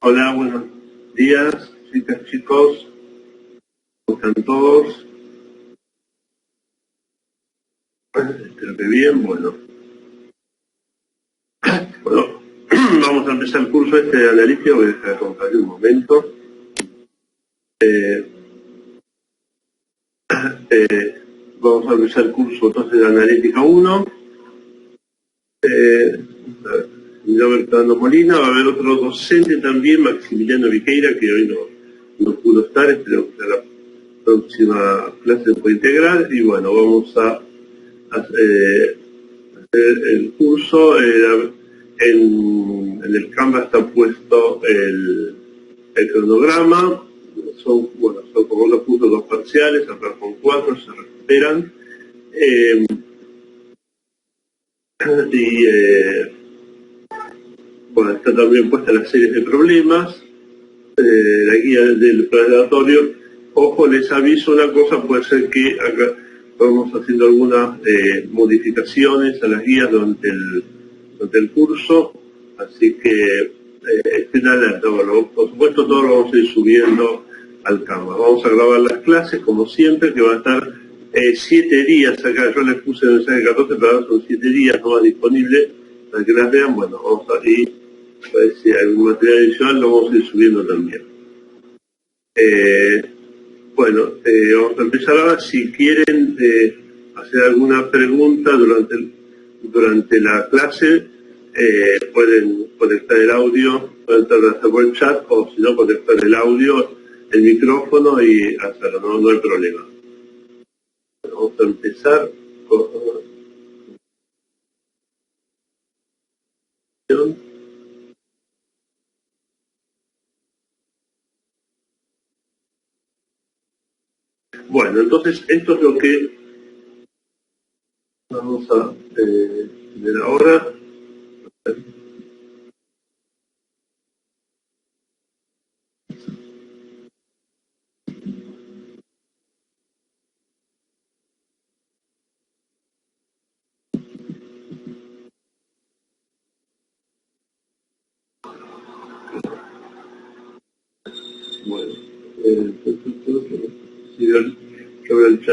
Hola, buenos días, chicas, chicos. ¿Cómo están todos? Espero que bien. Bueno, vamos a empezar el curso este de analítica. Voy a dejar de compartir un momento. Vamos a empezar el curso entonces de analítica 1. Mi nombre es Fernando Molina. Va a haber otro docente también, Maximiliano Viqueira, que hoy no pudo estar. Espero que la próxima clase se pueda integrar. Y bueno, vamos a hacer el curso. En el Canva está puesto el cronograma. Son como los puntos, dos parciales, acá con 4, se recuperan. Está también puesta la serie de problemas, la guía del laboratorio. Ojo, les aviso una cosa, puede ser que acá vamos haciendo algunas modificaciones a las guías durante el curso, así que estén alerta. Bueno, por supuesto todo lo vamos a ir subiendo al Canva. Vamos a grabar las clases como siempre, que va a estar 7 días acá. Yo les puse el mensaje 14, pero ahora son 7 días no más disponibles para que las vean. Bueno, vamos a ir, si hay algún material adicional lo vamos a ir subiendo también. Vamos a empezar ahora. Si quieren hacer alguna pregunta durante la clase, pueden conectar el audio, pueden hacer por el chat, o si no, conectar el audio, el micrófono y hacerlo, no hay problema. Vamos a empezar con... Bueno, entonces esto es lo que vamos a ver ahora.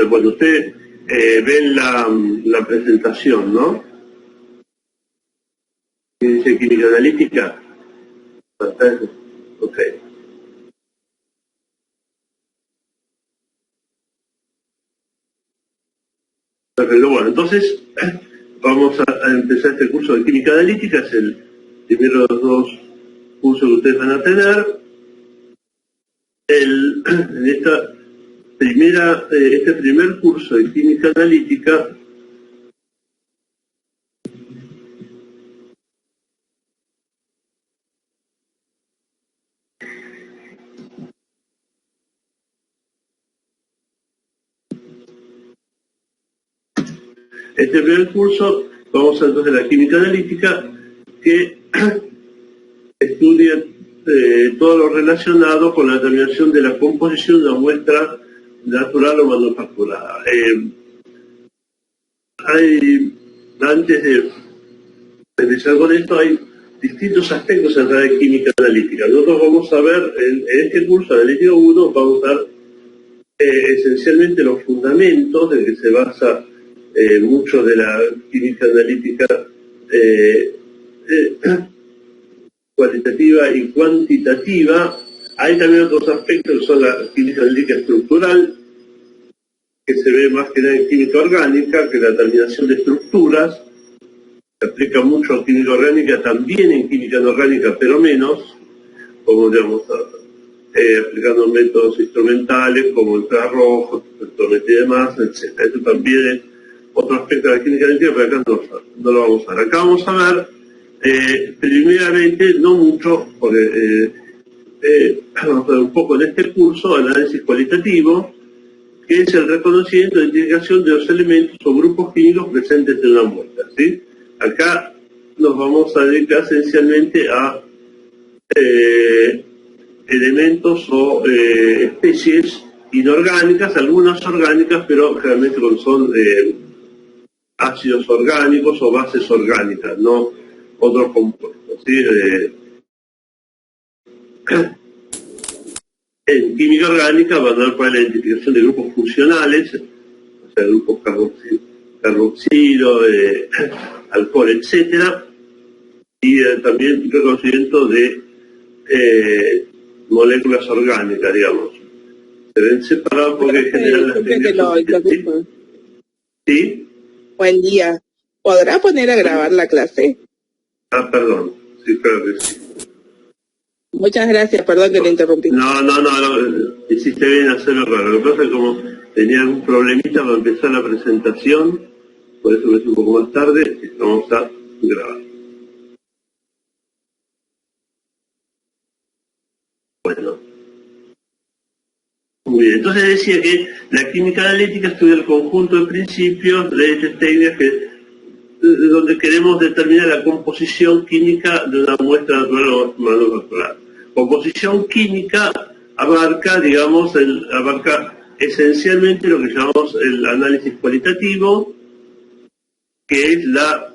Bueno, ustedes ven la presentación, ¿no? ¿Qué dice química analítica? Ok. Bueno, entonces vamos a empezar este curso de química analítica. Es el primero de los 2 cursos que ustedes van a tener. En este primer curso de química analítica vamos a entonces a la química analítica, que estudia todo lo relacionado con la determinación de la composición de una muestra natural o manufacturada. Antes de empezar con esto, hay distintos aspectos en la química analítica. Nosotros vamos a ver en este curso, analítica 1, vamos a ver esencialmente los fundamentos de que se basa mucho de la química analítica cualitativa y cuantitativa. Hay también otros aspectos que son la química analítica estructural, que se ve más que nada en química orgánica, que la determinación de estructuras. Se aplica mucho a química orgánica, también en química anorgánica, pero menos, como digamos, aplicando métodos instrumentales como infrarrojos, espectrometría de masa, etc. Esto también es otro aspecto de la química analítica, pero acá no lo vamos a ver. Acá vamos a ver, primeramente, no mucho, porque vamos a ver un poco en este curso, análisis cualitativo, que es el reconocimiento e identificación de los elementos o grupos químicos presentes en la muestra, ¿sí? Acá nos vamos a dedicar esencialmente a elementos o especies inorgánicas, algunas orgánicas, pero generalmente son ácidos orgánicos o bases orgánicas, no otros compuestos, ¿sí? En química orgánica van a dar para la identificación de grupos funcionales, o sea, grupos carboxilo, alcohol, etcétera, y también reconocimiento de moléculas orgánicas, digamos. Se ven separados porque generan las técnicas. ¿Sí? Buen día. ¿Podrá poner a grabar la clase? Perdón. Sí, claro que sí. Muchas gracias, perdón que le interrumpí. No, hiciste bien hacerlo raro. Lo que pasa es que como tenía algún problemita para empezar la presentación, por eso me hice un poco más tarde, y vamos a grabar. Bueno. Muy bien, entonces decía que la química analítica estudia el conjunto de principios, leyes, técnicas, donde queremos determinar la composición química de una muestra natural o manufacturada. Composición química abarca, digamos, abarca esencialmente lo que llamamos el análisis cualitativo, que es la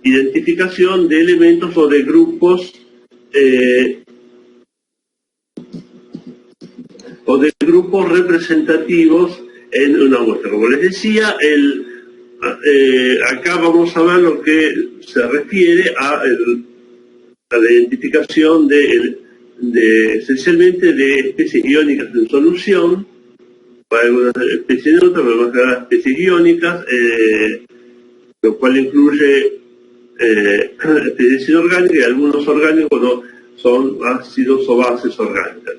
identificación de elementos o de grupos representativos en una muestra. Como les decía, acá vamos a ver lo que se refiere a la identificación esencialmente de especies iónicas en solución, para algunas especies neutras, pero más que nada especies iónicas, lo cual incluye especies orgánicas y algunos orgánicos no son ácidos o bases orgánicas.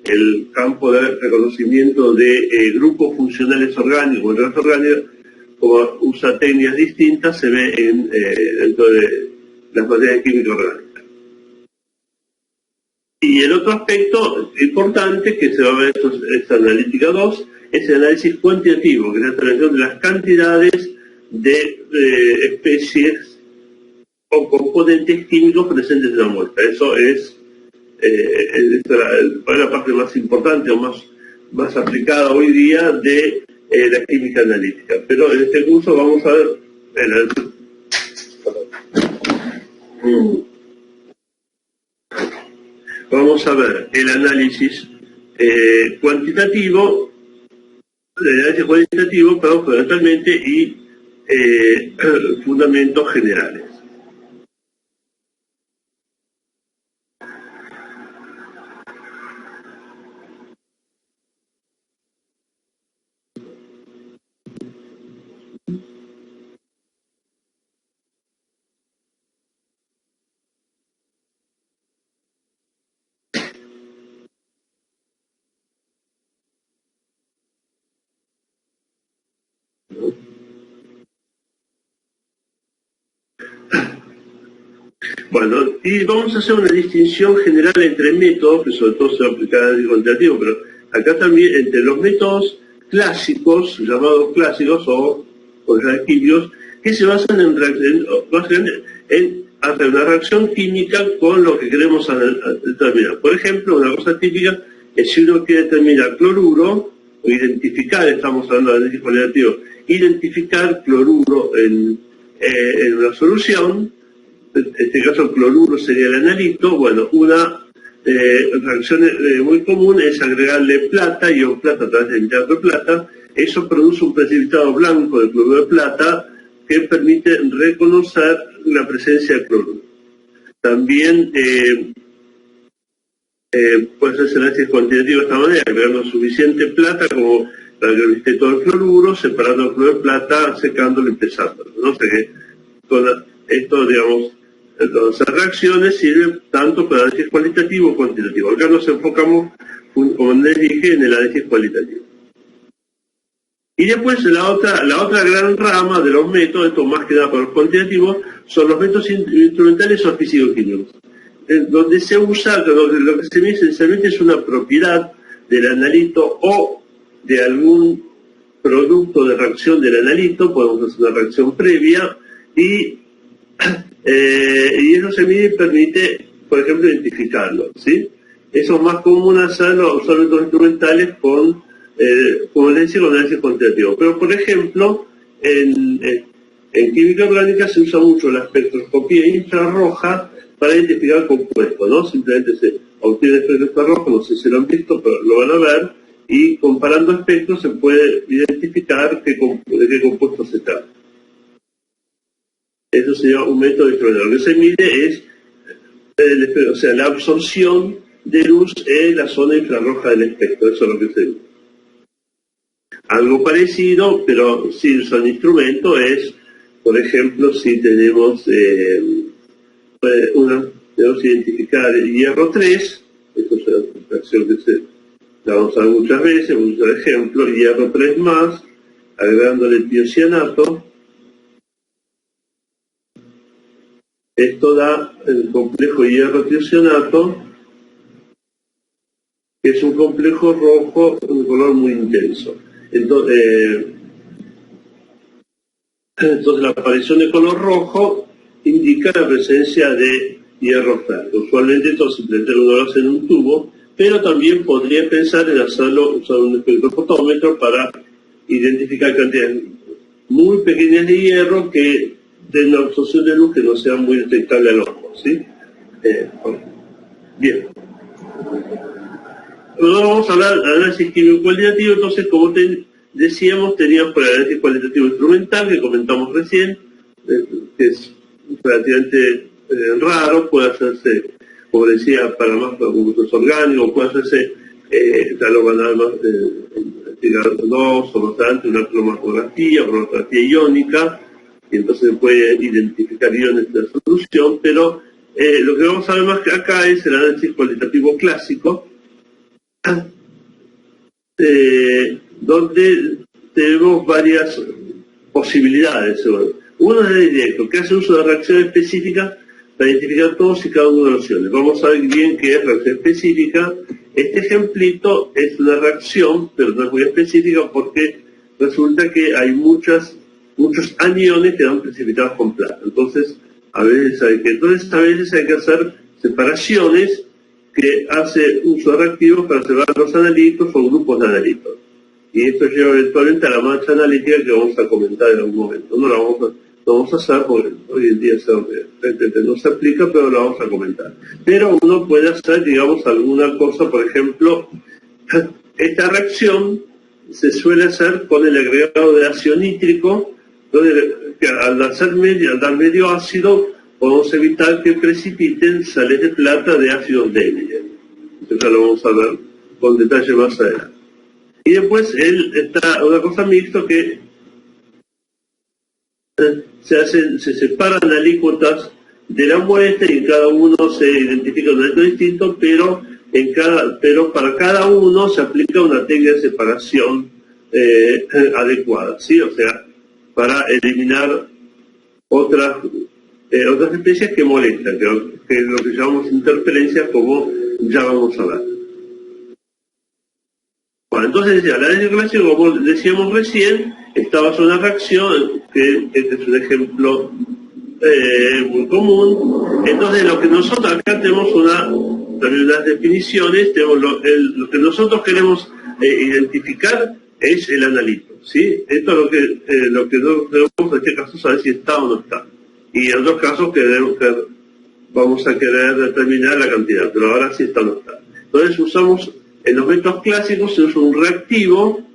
El campo de reconocimiento de grupos funcionales orgánicos, como usa técnicas distintas, se ve dentro de las materias de química orgánica. Y el otro aspecto importante que se va a ver en esta analítica 2 es el análisis cuantitativo, que es la determinación de las cantidades de especies o componentes químicos presentes en la muestra. Eso es la parte más importante o más aplicada hoy día de la química analítica. Pero en este curso vamos a ver el análisis cuantitativo, pero fundamentalmente y fundamentos generales. Bueno, y vamos a hacer una distinción general entre métodos, que sobre todo se va a aplicar al análisis cuantitativo, pero acá también entre los métodos clásicos, llamados clásicos o químicos, que se basan en hacer una reacción química con lo que queremos determinar. Por ejemplo, una cosa típica es si uno quiere determinar cloruro, o identificar, estamos hablando de análisis cualitativo, identificar cloruro en una solución. En este caso el cloruro sería el analito. Bueno, una reacción muy común es agregarle plata, ion plata a través del nitrato de plata. Eso produce un precipitado blanco de cloruro de plata que permite reconocer la presencia de cloruro. También puede hacerse análisis cuantitativo de esta manera, agregando suficiente plata como para que viste todo el cloruro, separando el cloruro de plata, secándolo y pesándolo. ¿No? O sea que esto, digamos, todas esas reacciones sirven tanto para el análisis cualitativo como cuantitativo. Acá nos enfocamos, como les dije, en el análisis cualitativo. Y después la otra gran rama de los métodos, esto más que nada para los cuantitativos, son los métodos instrumentales o físico-químicos, donde se usa, lo que se mide esencialmente es una propiedad del analito o de algún producto de reacción del analito. Podemos hacer una reacción previa y eso se mide y permite, por ejemplo, identificarlo, ¿sí? Eso es más común hacerlo, usar métodos instrumentales con, como les decía, con análisis cuantitativo. Pero, por ejemplo, en química orgánica se usa mucho la espectroscopía infrarroja para identificar compuestos, ¿no? Simplemente se obtiene espectro infrarrojo, no sé si lo han visto, pero lo van a ver, y comparando espectros se puede identificar de qué compuesto se trata. Eso sería un método experimental. Lo que se mide es la absorción de luz en la zona infrarroja del espectro, eso es lo que se mide. Algo parecido, pero sin usar instrumento, es, por ejemplo, si tenemos debemos identificar el hierro 3, esto es una fracción que la vamos a ver muchas veces, vamos a usar ejemplo, hierro 3 más, agregándole el tiocianato. Esto da el complejo hierro-tiocianato, que es un complejo rojo de un color muy intenso. Entonces la aparición de color rojo indica la presencia de hierro férreo. Usualmente esto simplemente lo hace en un tubo, pero también podría pensar en hacerlo usando un espectrofotómetro para identificar cantidades muy pequeñas de hierro que den una absorción de luz que no sea muy detectable al ojo, ¿sí? Bien. Luego vamos a hablar de análisis químico cualitativo. Entonces, como decíamos, teníamos por el análisis cualitativo instrumental, que comentamos recién, que es relativamente raro, puede hacerse, como decía, para más compuestos orgánicos, puede hacerse, ya lo van a dar más, dos o bastante, una cromatografía iónica, y entonces se puede identificar iones de la solución, pero lo que vamos a ver más que acá es el análisis cualitativo clásico, donde tenemos varias posibilidades. Uno es el directo, que hace uso de reacción específica para identificar todos y cada uno de los iones. Vamos a ver bien qué es reacción específica. Este ejemplito es una reacción, pero no es muy específica porque resulta que hay muchos aniones que dan precipitados con plata. Entonces, a veces hay que hacer separaciones que hace uso de reactivos para separar los analitos o grupos de analitos. Y esto lleva eventualmente a la marcha analítica que vamos a comentar en algún momento. No lo vamos a hacer porque hoy en día no se aplica, pero lo vamos a comentar. Pero uno puede hacer, digamos, alguna cosa, por ejemplo, esta reacción se suele hacer con el agregado de ácido nítrico, donde al dar medio ácido podemos evitar que precipiten sales de plata de ácidos débiles. Esto ya lo vamos a ver con detalle más adelante. Y después está una cosa mixta que se separan alícuotas de la muestra y en cada uno se identifica un alícuota distinto, pero para cada uno se aplica una técnica de separación adecuada, ¿sí? O sea, para eliminar otras especies que molestan, que es lo que llamamos interferencias, como ya vamos a ver. Bueno, entonces el análisis clásico, como decíamos recién, está basado en una reacción, que este es un ejemplo muy común. Entonces lo que nosotros acá tenemos también unas definiciones, tenemos lo que nosotros queremos identificar es el analito, ¿sí? Esto es lo que nosotros debemos en este caso saber si está o no está. Y en otros casos vamos a querer determinar la cantidad, pero ahora sí está o no está. Entonces usamos, en los métodos clásicos se usa un reactivo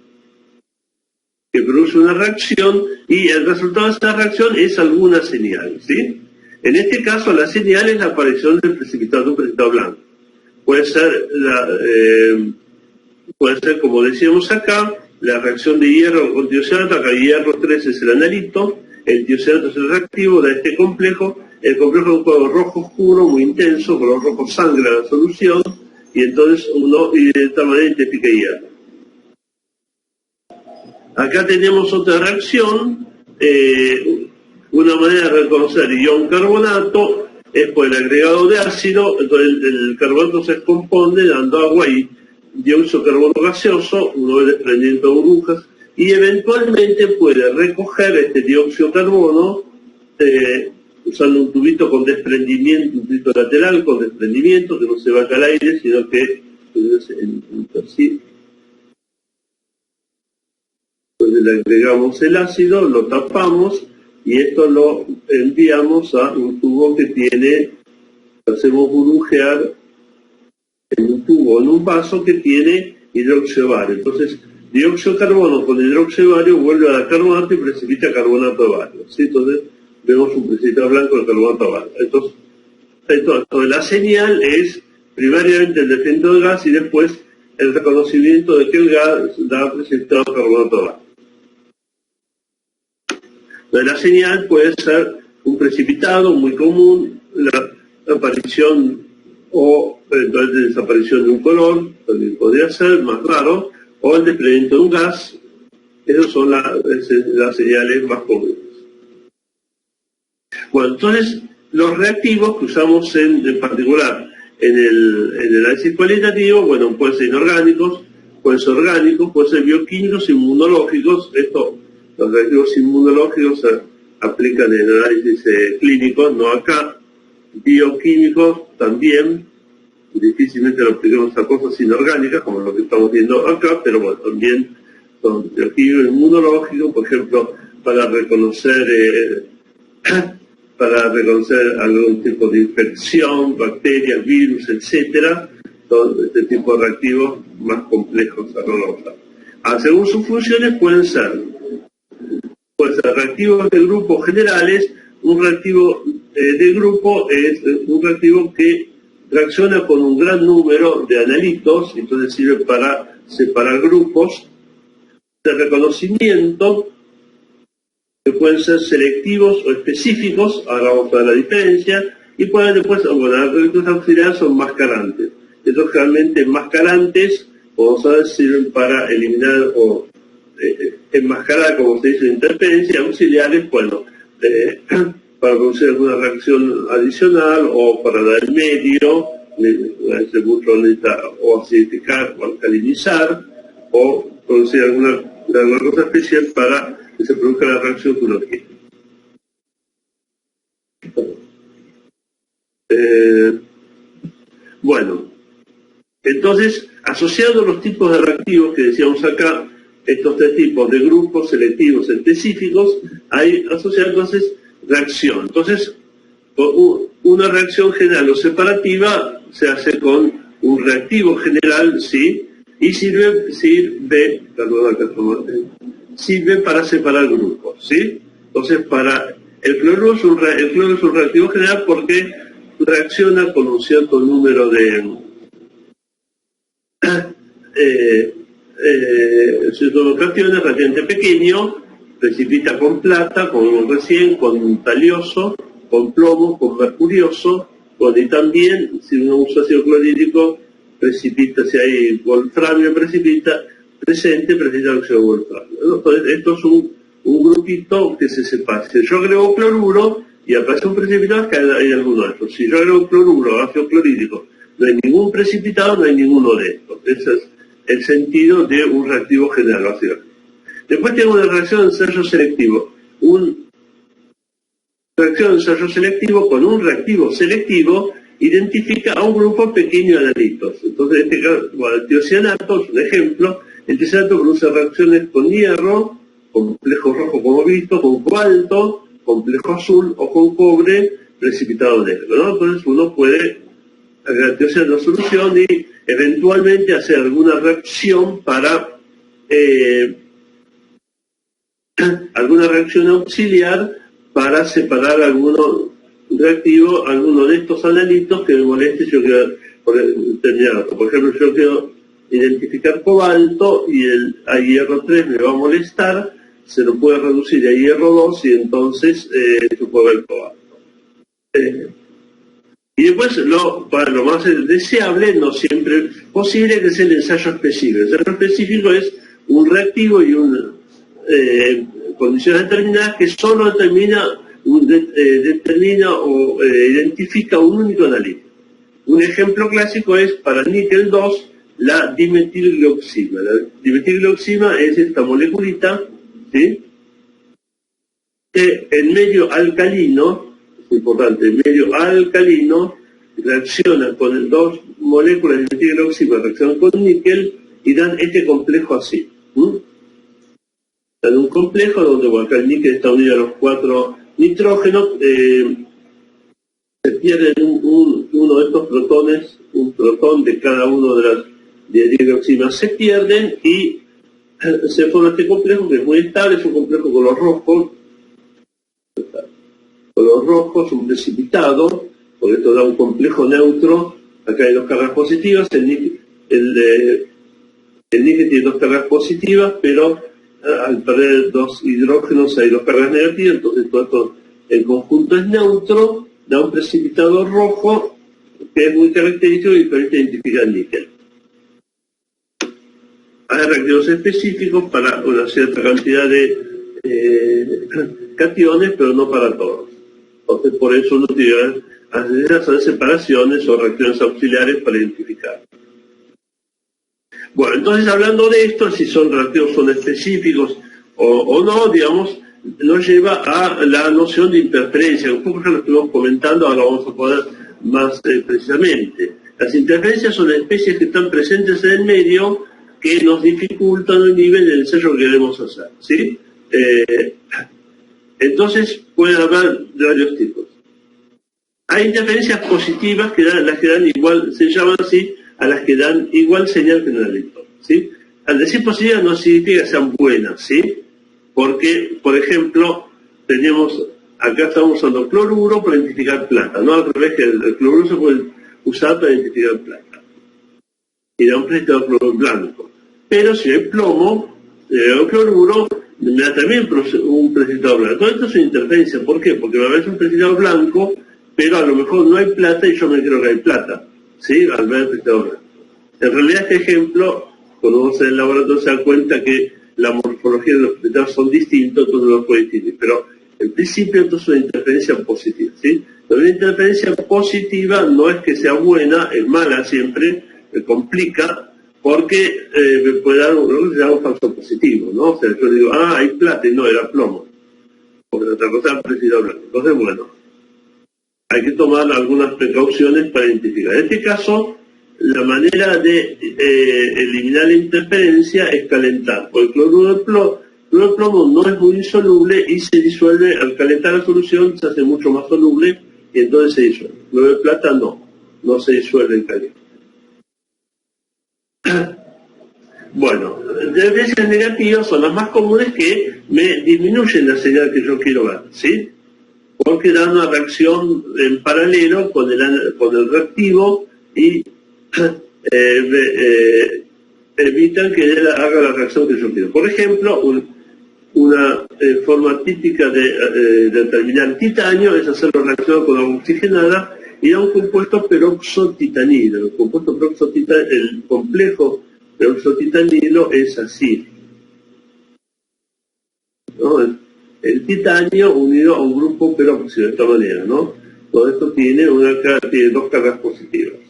que produce una reacción y el resultado de esta reacción es alguna señal, ¿sí? En este caso la señal es la aparición del precipitado, de un precipitado blanco. Puede ser, como decíamos acá, la reacción de hierro con tiocianato. Acá hierro 3 es el analito, el tiocianato es el reactivo de este complejo. El complejo es un color rojo oscuro, muy intenso, color rojo sangre la solución, y entonces uno de esta manera identifica hierro. Acá tenemos otra reacción, una manera de reconocer ion carbonato es por el agregado de ácido. Entonces el carbonato se descompone dando agua y dióxido de carbono gaseoso, uno ve desprendimiento de burbujas, y eventualmente puede recoger este dióxido de carbono usando un tubito con desprendimiento, un tubito lateral con desprendimiento, que no se vaya al aire, sino que así. Entonces le agregamos el ácido, lo tapamos y esto lo enviamos a un tubo que hacemos burbujear en un tubo o en un vaso que tiene hidróxido de bario. Entonces, dióxido de carbono con hidróxido de bario vuelve a dar carbonato y precipita carbonato de bario, ¿sí? Entonces, vemos un precipitado blanco de carbonato de bario. Entonces, la señal es primariamente el descenso del gas y después el reconocimiento de que el gas da precipitado carbonato de bario. La señal puede ser un precipitado muy común, la aparición o eventualmente desaparición de un color, también podría ser más raro, o el desprendimiento de un gas. Esas son las señales más comunes. Bueno, entonces los reactivos que usamos en particular en el análisis cualitativo, bueno, pueden ser inorgánicos, pueden ser orgánicos, pueden ser bioquímicos, inmunológicos. Los reactivos inmunológicos se aplican en análisis clínicos, no acá. Bioquímicos también, difícilmente lo aplicamos a cosas inorgánicas, como lo que estamos viendo acá, pero bueno, también son bioquímicos inmunológicos, por ejemplo, para reconocer algún tipo de infección, bacterias, virus, etcétera. Son este tipo de reactivos más complejos a conocer. Según sus funciones pueden ser reactivos de grupos generales. Un reactivo de grupo es un reactivo que reacciona con un gran número de analitos, entonces sirve para separar grupos. De reconocimiento, que pueden ser selectivos o específicos, ahora vamos a ver la diferencia, y pueden después, bueno, las reactivos auxiliares son mascarantes. Estos realmente mascarantes, vamos a ver, sirven para eliminar o enmascarar, como se dice, interferencia. Auxiliares, bueno, para producir alguna reacción adicional o para dar el medio, ese butrón necesita o acidificar o alcalinizar, o producir alguna cosa especial para que se produzca la reacción que uno quiere. Bueno, entonces, asociando los tipos de reactivos que decíamos acá, estos tres tipos de grupos selectivos específicos, hay asociado entonces reacción. Entonces, una reacción general o separativa se hace con un reactivo general, ¿sí? Y sirve para separar grupos, ¿sí? Entonces, para el cloruro es un reactivo general porque reacciona con un cierto número de ocasiones, relativamente pequeño, precipita con plata, como recién, con talioso, con plomo, con mercurioso, y también, si uno usa ácido clorhídrico, precipita, si hay wolframio precipita óxido de wolframio. Entonces, esto es un grupito que se separa. Si yo agrego cloruro y aparece un precipitado, que hay alguno de estos. Si yo agrego cloruro, ácido clorhídrico, no hay ningún precipitado, no hay ninguno de estos. Ese es el sentido de un reactivo general, básicamente. Después tengo una reacción de ensayo selectivo. Una reacción de ensayo selectivo con un reactivo selectivo identifica a un grupo pequeño de analitos. Entonces, en este caso, el tiocianato es un ejemplo. El tiocianato produce reacciones con hierro, complejo rojo como visto, con cobalto, complejo azul, o con cobre, precipitado negro, ¿no? Entonces uno puede agregar tiocianato a la solución y eventualmente hacer alguna reacción para alguna reacción auxiliar para separar alguno de estos analitos que me moleste. Yo quiero determinar, por ejemplo, yo quiero identificar cobalto y a hierro 3 me va a molestar, se lo puede reducir a hierro 2 y entonces se puede ver cobalto. Y después, para lo más deseable, no siempre posible, que es el ensayo específico. El ensayo específico es un reactivo y condiciones determinadas que solo determina o identifica un único analito. Un ejemplo clásico es para el níquel 2, la dimetilglioxima. La dimetilglioxima es esta moleculita, ¿sí? Que en medio alcalino, es importante, en medio alcalino reacciona con dos moléculas de dimetilglioxima, reaccionan con níquel y dan este complejo así. Dan un complejo donde acá el níquel está unido a los 4 nitrógenos, se pierde uno de estos protones, un protón de cada uno de las dihidroxinas se pierden y se forma este complejo que es muy estable, es un complejo color rojo, un precipitado, porque esto da un complejo neutro. Acá hay dos cargas positivas, el níquel tiene dos cargas positivas, pero al perder dos hidrógenos hay dos cargas negativas, entonces todo esto en conjunto es neutro, da un precipitado rojo que es muy característico y permite identificar el níquel. Hay reactivos específicos para una cierta cantidad de cationes, pero no para todos. Entonces, por eso uno tiene que hacer separaciones o reacciones auxiliares para identificar. Bueno, entonces hablando de esto, si son reactivos son específicos o no, digamos, nos lleva a la noción de interferencia. Un poco ya lo estuvimos comentando, ahora vamos a poder más precisamente. Las interferencias son especies que están presentes en el medio que nos dificultan o inhiben el ensayo que queremos hacer, ¿sí? Entonces puede haber de varios tipos. Hay interferencias positivas que dan, las que dan igual, se llaman así, a las que dan igual señal que en el lector, ¿sí? Al decir positivas no significa que sean buenas, ¿sí? Porque, por ejemplo, acá estamos usando cloruro para identificar plata, ¿no? Al revés, que el cloruro se puede usar para identificar plata. Y da un precipitador cloruro blanco. Pero si hay plomo, el cloruro me da también un precipitador blanco. Todo esto es una interferencia. ¿Por qué? Porque me aparece un precipitador blanco, pero a lo mejor no hay plata y yo me creo que hay plata, ¿sí? Al ver el precipitador blanco. En realidad este ejemplo, cuando vamos en el laboratorio se da cuenta que la morfología de los precipitadores son distintos, entonces no los puede distinguir. Pero en principio esto es una interferencia positiva, ¿sí? Pero una interferencia positiva no es que sea buena, es mala siempre, me complica, porque me puede dar un falso positivo, ¿no? O sea, yo digo, hay plata y no, era plomo. Porque otra cosa es precipitador blanco. Entonces, bueno, hay que tomar algunas precauciones para identificar. En este caso, la manera de eliminar la interferencia es calentar, porque el cloruro de plomo no es muy insoluble y se disuelve al calentar la solución, se hace mucho más soluble y entonces se disuelve. El cloruro de plata no se disuelve en caliente. Bueno, interferencias negativas son las más comunes que me disminuyen la señal que yo quiero ver, ¿sí? Porque dan una reacción en paralelo con el reactivo y evitan que él haga la reacción que yo quiero. Por ejemplo, una forma típica de determinar titanio es hacerlo reaccionar con agua oxigenada y da un compuesto peroxotitanilo. El complejo peroxotitanilo es así, ¿no? El titanio unido a un grupo peróxido, de esta manera, ¿no? Todo esto tiene dos cargas positivas.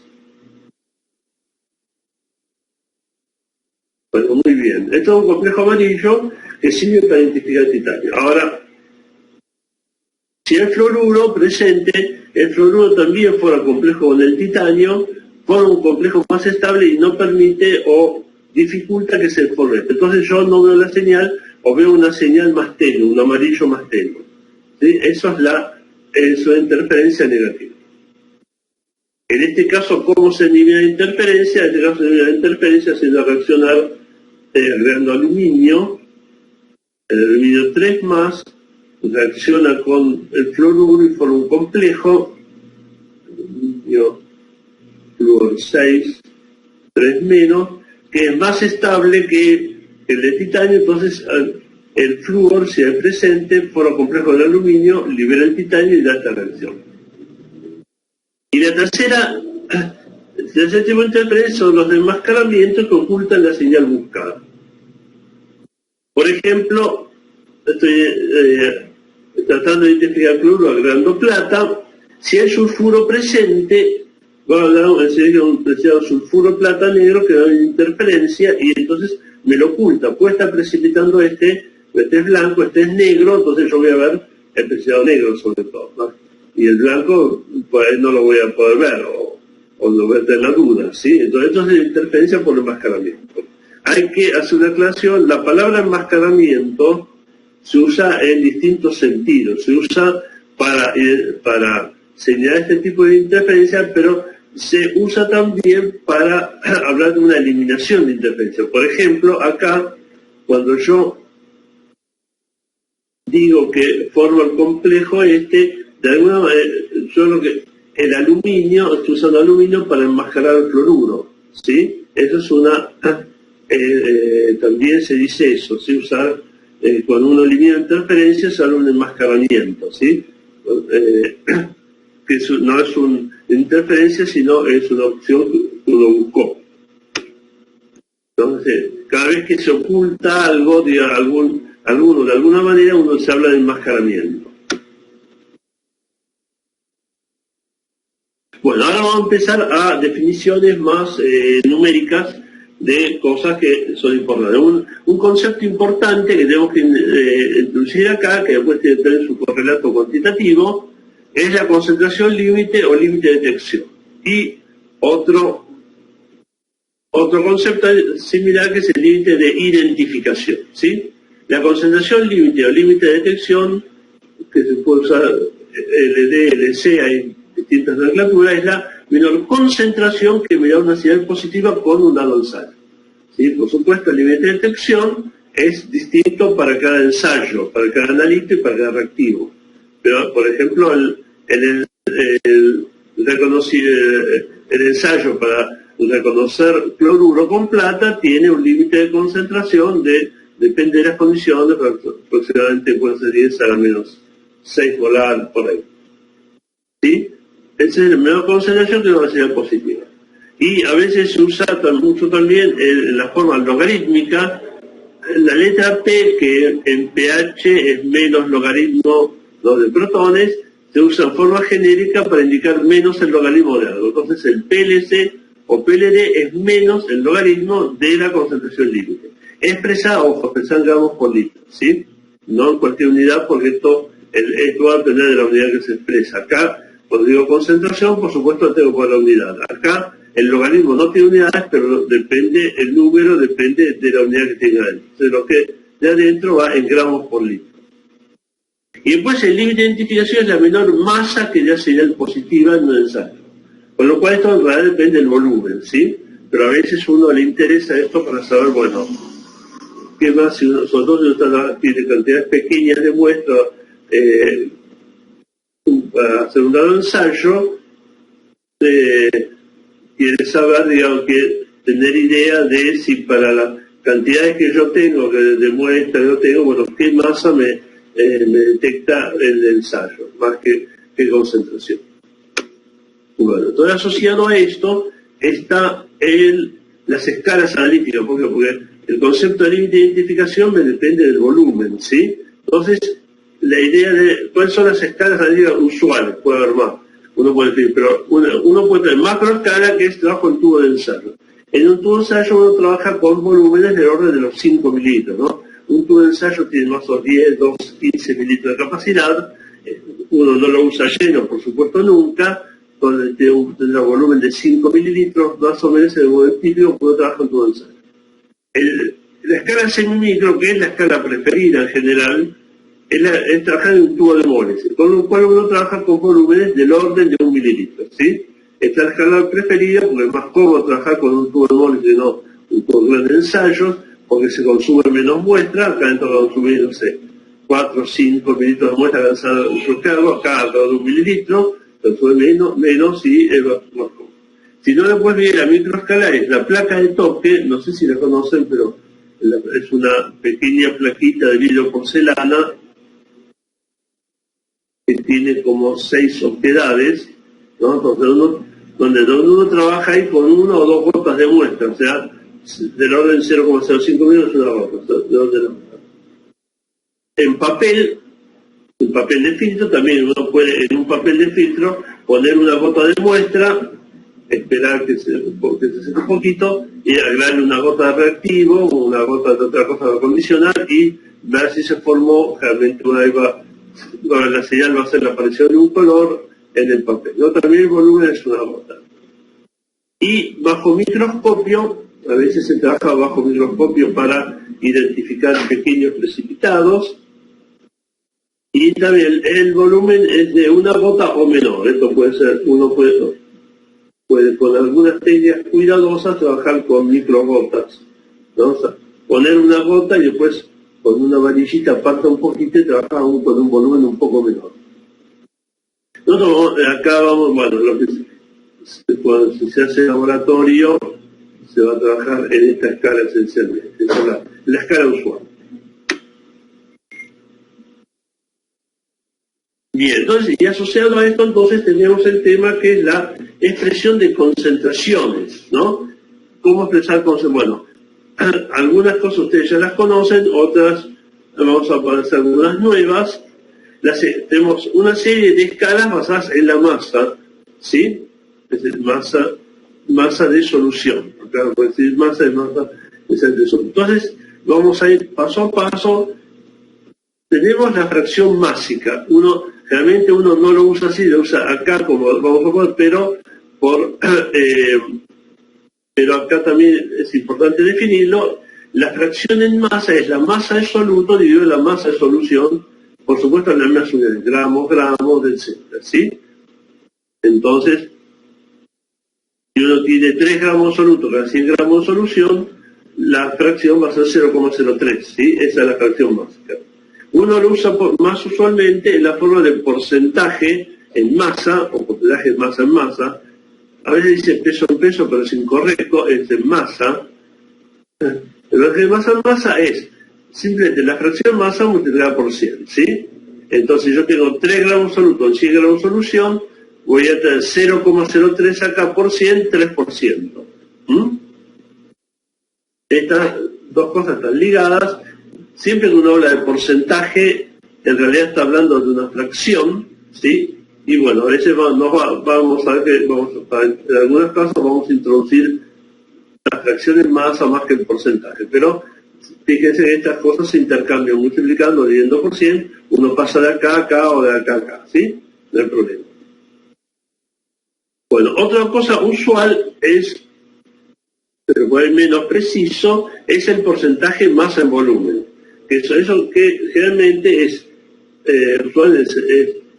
Bueno, muy bien. Esto es un complejo amarillo que sirve para identificar el titanio. Ahora, si hay fluoruro presente, el fluoruro también forma complejo con el titanio, forma un complejo más estable y no permite o dificulta que se forme. Entonces yo no veo la señal o veo una señal más tenue, un amarillo más tenue, ¿sí? Eso es una interferencia negativa. En este caso, ¿cómo se elimina la interferencia? En este caso se elimina la interferencia haciendo reaccionar agregando aluminio, el aluminio 3+, reacciona con el fluoruro y forma un complejo, aluminio fluor 6, 3-, que es más estable que el de titanio. Entonces el flúor, si es presente, forma complejo del aluminio, libera el titanio y da esta reacción. Y la tercer tipo de interferencia son los desmascaramientos que ocultan la señal buscada. Por ejemplo, estoy tratando de identificar cloruro agregando plata. Si hay sulfuro presente, un preciado sulfuro plata negro que da una interferencia y entonces me lo oculta. Puede estar precipitando este es blanco, este es negro, entonces yo voy a ver el preciado negro sobre todo, ¿no? Y el blanco, pues no lo voy a poder ver, o no voy a tener la duda, ¿sí? Entonces esto es interferencia por enmascaramiento. Hay que hacer una aclaración. La palabra enmascaramiento se usa en distintos sentidos. Se usa para señalar este tipo de interferencia, pero se usa también para hablar de una eliminación de interferencia. Por ejemplo, acá, cuando yo digo que forma el complejo de alguna manera, yo lo que el aluminio, estoy usando aluminio para enmascarar el cloruro, ¿sí? Eso es una, también se dice eso, ¿sí? Usar, cuando uno elimina interferencias, sale un enmascaramiento, ¿sí? Que no es una interferencia, sino es una opción que uno buscó. Entonces, cada vez que se oculta algo, de alguna manera, uno se habla de enmascaramiento. Bueno, ahora vamos a empezar a definiciones más numéricas de cosas que son importantes. Un concepto importante que tenemos que introducir acá, que después tiene que tener su correlato cuantitativo, es la concentración límite o límite de detección. Y otro concepto similar que es el límite de identificación, ¿sí? La concentración límite o límite de detección, que se puede usar LD, LC, hay distintas nomenclaturas, es la menor concentración que me da una señal positiva con un dado ensayo. ¿Sí? Por supuesto, el límite de detección es distinto para cada ensayo, para cada analista y para cada reactivo. Pero, por ejemplo, el ensayo para reconocer cloruro con plata tiene un límite de concentración depende de las condiciones, aproximadamente puede ser 10 a la menos 6 molar por ahí. ¿Sí? Esa es la menor concentración que va a ser positiva. Y a veces se usa mucho también en la forma logarítmica, la letra P, que en pH es menos logaritmo de protones, se usa en forma genérica para indicar menos el logaritmo de algo. Entonces el PLC o PLD es menos el logaritmo de la concentración límite. Expresada, ojo, expresada en gramos por litro, ¿sí? No en cualquier unidad, porque esto va a depender de la unidad que se expresa. Acá, cuando digo concentración, por supuesto tengo por la unidad. Acá el logaritmo no tiene unidades, pero depende, el número depende de la unidad que tenga adentro. Entonces lo que de adentro va en gramos por litro. Y después el límite de identificación es la menor masa que da señal positiva en un ensayo. Con lo cual esto en realidad depende del volumen, ¿sí? Pero a veces a uno le interesa esto para saber, bueno, qué más, sobre todo si uno tiene cantidades pequeñas de muestras, para hacer un dado ensayo, quiere saber, digamos, que tener idea de si para las cantidades que yo tengo, que de muestras yo tengo, bueno, qué masa me detecta el ensayo, más que concentración. Bueno, entonces asociado a esto está las escalas analíticas, porque el concepto de límite de identificación me depende del volumen, ¿sí? Entonces, la idea de cuáles son las escalas analíticas usuales, puede haber más, uno puede decir, pero uno puede tener macroescala, que es trabajo en tubo de ensayo. En un tubo de ensayo uno trabaja con volúmenes del orden de los 5 mililitros, ¿no? Un tubo de ensayo tiene más o 10, 12, 15 mililitros de capacidad, uno no lo usa lleno, por supuesto, nunca, tendrá un volumen de 5 mililitros, más o menos el volumen típico, uno trabaja en tubo de ensayo. La escala semimicro, que es la escala preferida en general, es trabajar en un tubo de moles, con lo cual uno trabaja con volúmenes del orden de 1 mililitro, ¿sí? Esta es la escala preferida porque es más cómodo trabajar con un tubo de moles que no un tubo de ensayos, porque se consume menos muestra, acá dentro de consumir, no sé, 4 o 5 mililitros de muestra lanzada en su cargo, acá de 1 mililitro, consume menos y es más cómodo. Si no, después viene la microescala, es la placa de toque, no sé si la conocen, pero es una pequeña plaquita de vidrio porcelana que tiene como 6 oquedades, ¿no? Entonces donde uno trabaja ahí con 1 o 2 gotas de muestra, o sea, del orden 0,05 minutos una gota. En papel de filtro, también uno puede en un papel de filtro poner una gota de muestra, esperar que se seque un poquito y agregarle una gota de reactivo o una gota de otra cosa para acondicionar y ver si se formó, realmente la señal va a ser la aparición de un color en el papel. ¿No? También el volumen es una gota. Y bajo microscopio, a veces se trabaja bajo microscopio para identificar pequeños precipitados. Y también el volumen es de una gota o menor. Esto puede ser, uno puede con algunas técnicas cuidadosas trabajar con microgotas, ¿no? O sea, poner una gota y después con una varillita aparta un poquito y trabajar con un volumen un poco menor. Nosotros acá vamos, bueno, lo que si se hace laboratorio se va a trabajar en esta escala esencialmente, esa es la escala usual. Bien, entonces, y asociado a esto, entonces tenemos el tema que es la expresión de concentraciones, ¿no? ¿Cómo expresar concentraciones? Bueno, algunas cosas ustedes ya las conocen, otras vamos a aparecer algunas nuevas. Tenemos una serie de escalas basadas en la masa, ¿sí? Es decir, masa de solución. Acá puede decir masa de solución. Entonces, vamos a ir paso a paso. Tenemos la fracción másica. Realmente uno no lo usa así, lo usa acá como vamos a ver, pero acá también es importante definirlo. La fracción en masa es la masa de soluto dividido la masa de solución, por supuesto en la misma unidad, gramos, etc. ¿Sí? Entonces, si uno tiene 3 gramos de soluto cada 100 gramos de solución, la fracción va a ser 0,03, ¿sí? Esa es la fracción másica. Uno lo usa más usualmente en la forma de porcentaje en masa, o porcentaje de masa en masa. A veces dice peso en peso, pero es incorrecto, es en masa. El porcentaje de masa en masa es simplemente la fracción masa multiplicada por 100, ¿sí? Entonces yo tengo 3 gramos de soluto en 100 gramos de solución, voy a tener 0,03 acá por 100, 3%. Estas dos cosas están ligadas. Siempre que uno habla de porcentaje, en realidad está hablando de una fracción, ¿sí? Y bueno, a veces vamos a ver que en algunos casos vamos a introducir la fracción en masa más que el porcentaje, pero fíjense que estas cosas se intercambian multiplicando, dividiendo por 100, uno pasa de acá a acá o de acá a acá, ¿sí? No hay problema. Bueno, otra cosa usual es, pero por el menos preciso, es el porcentaje masa en volumen. Eso que generalmente es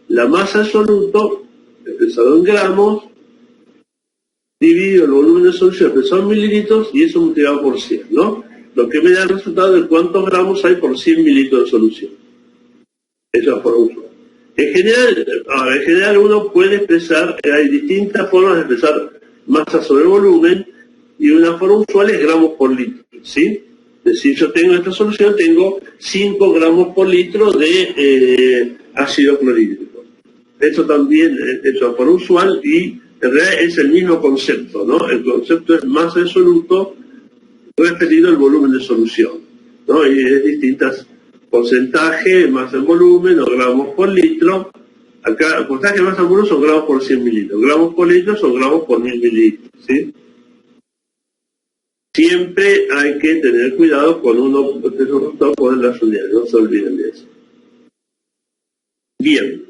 la masa absoluto expresado en gramos dividido el volumen de solución expresado en mililitros y eso multiplicado por 100, ¿no? Lo que me da el resultado de cuántos gramos hay por 100 mililitros de solución. Eso es por uso. En general uno puede expresar, hay distintas formas de expresar masa sobre volumen y una forma usual es gramos por litro, ¿sí? Es decir, yo tengo esta solución, tengo 5 gramos por litro de ácido clorhídrico. Eso también es una forma usual y en realidad es el mismo concepto, ¿no? El concepto es masa de soluto referido al volumen de solución, ¿no? Y es distintas porcentaje, masa en volumen o gramos por litro. Acá el porcentaje de masa en volumen son gramos por 100 mililitros, gramos por litro son gramos por 1000 mililitros, ¿sí? Siempre hay que tener cuidado cuando uno pone las unidades, no se olviden de eso. Bien.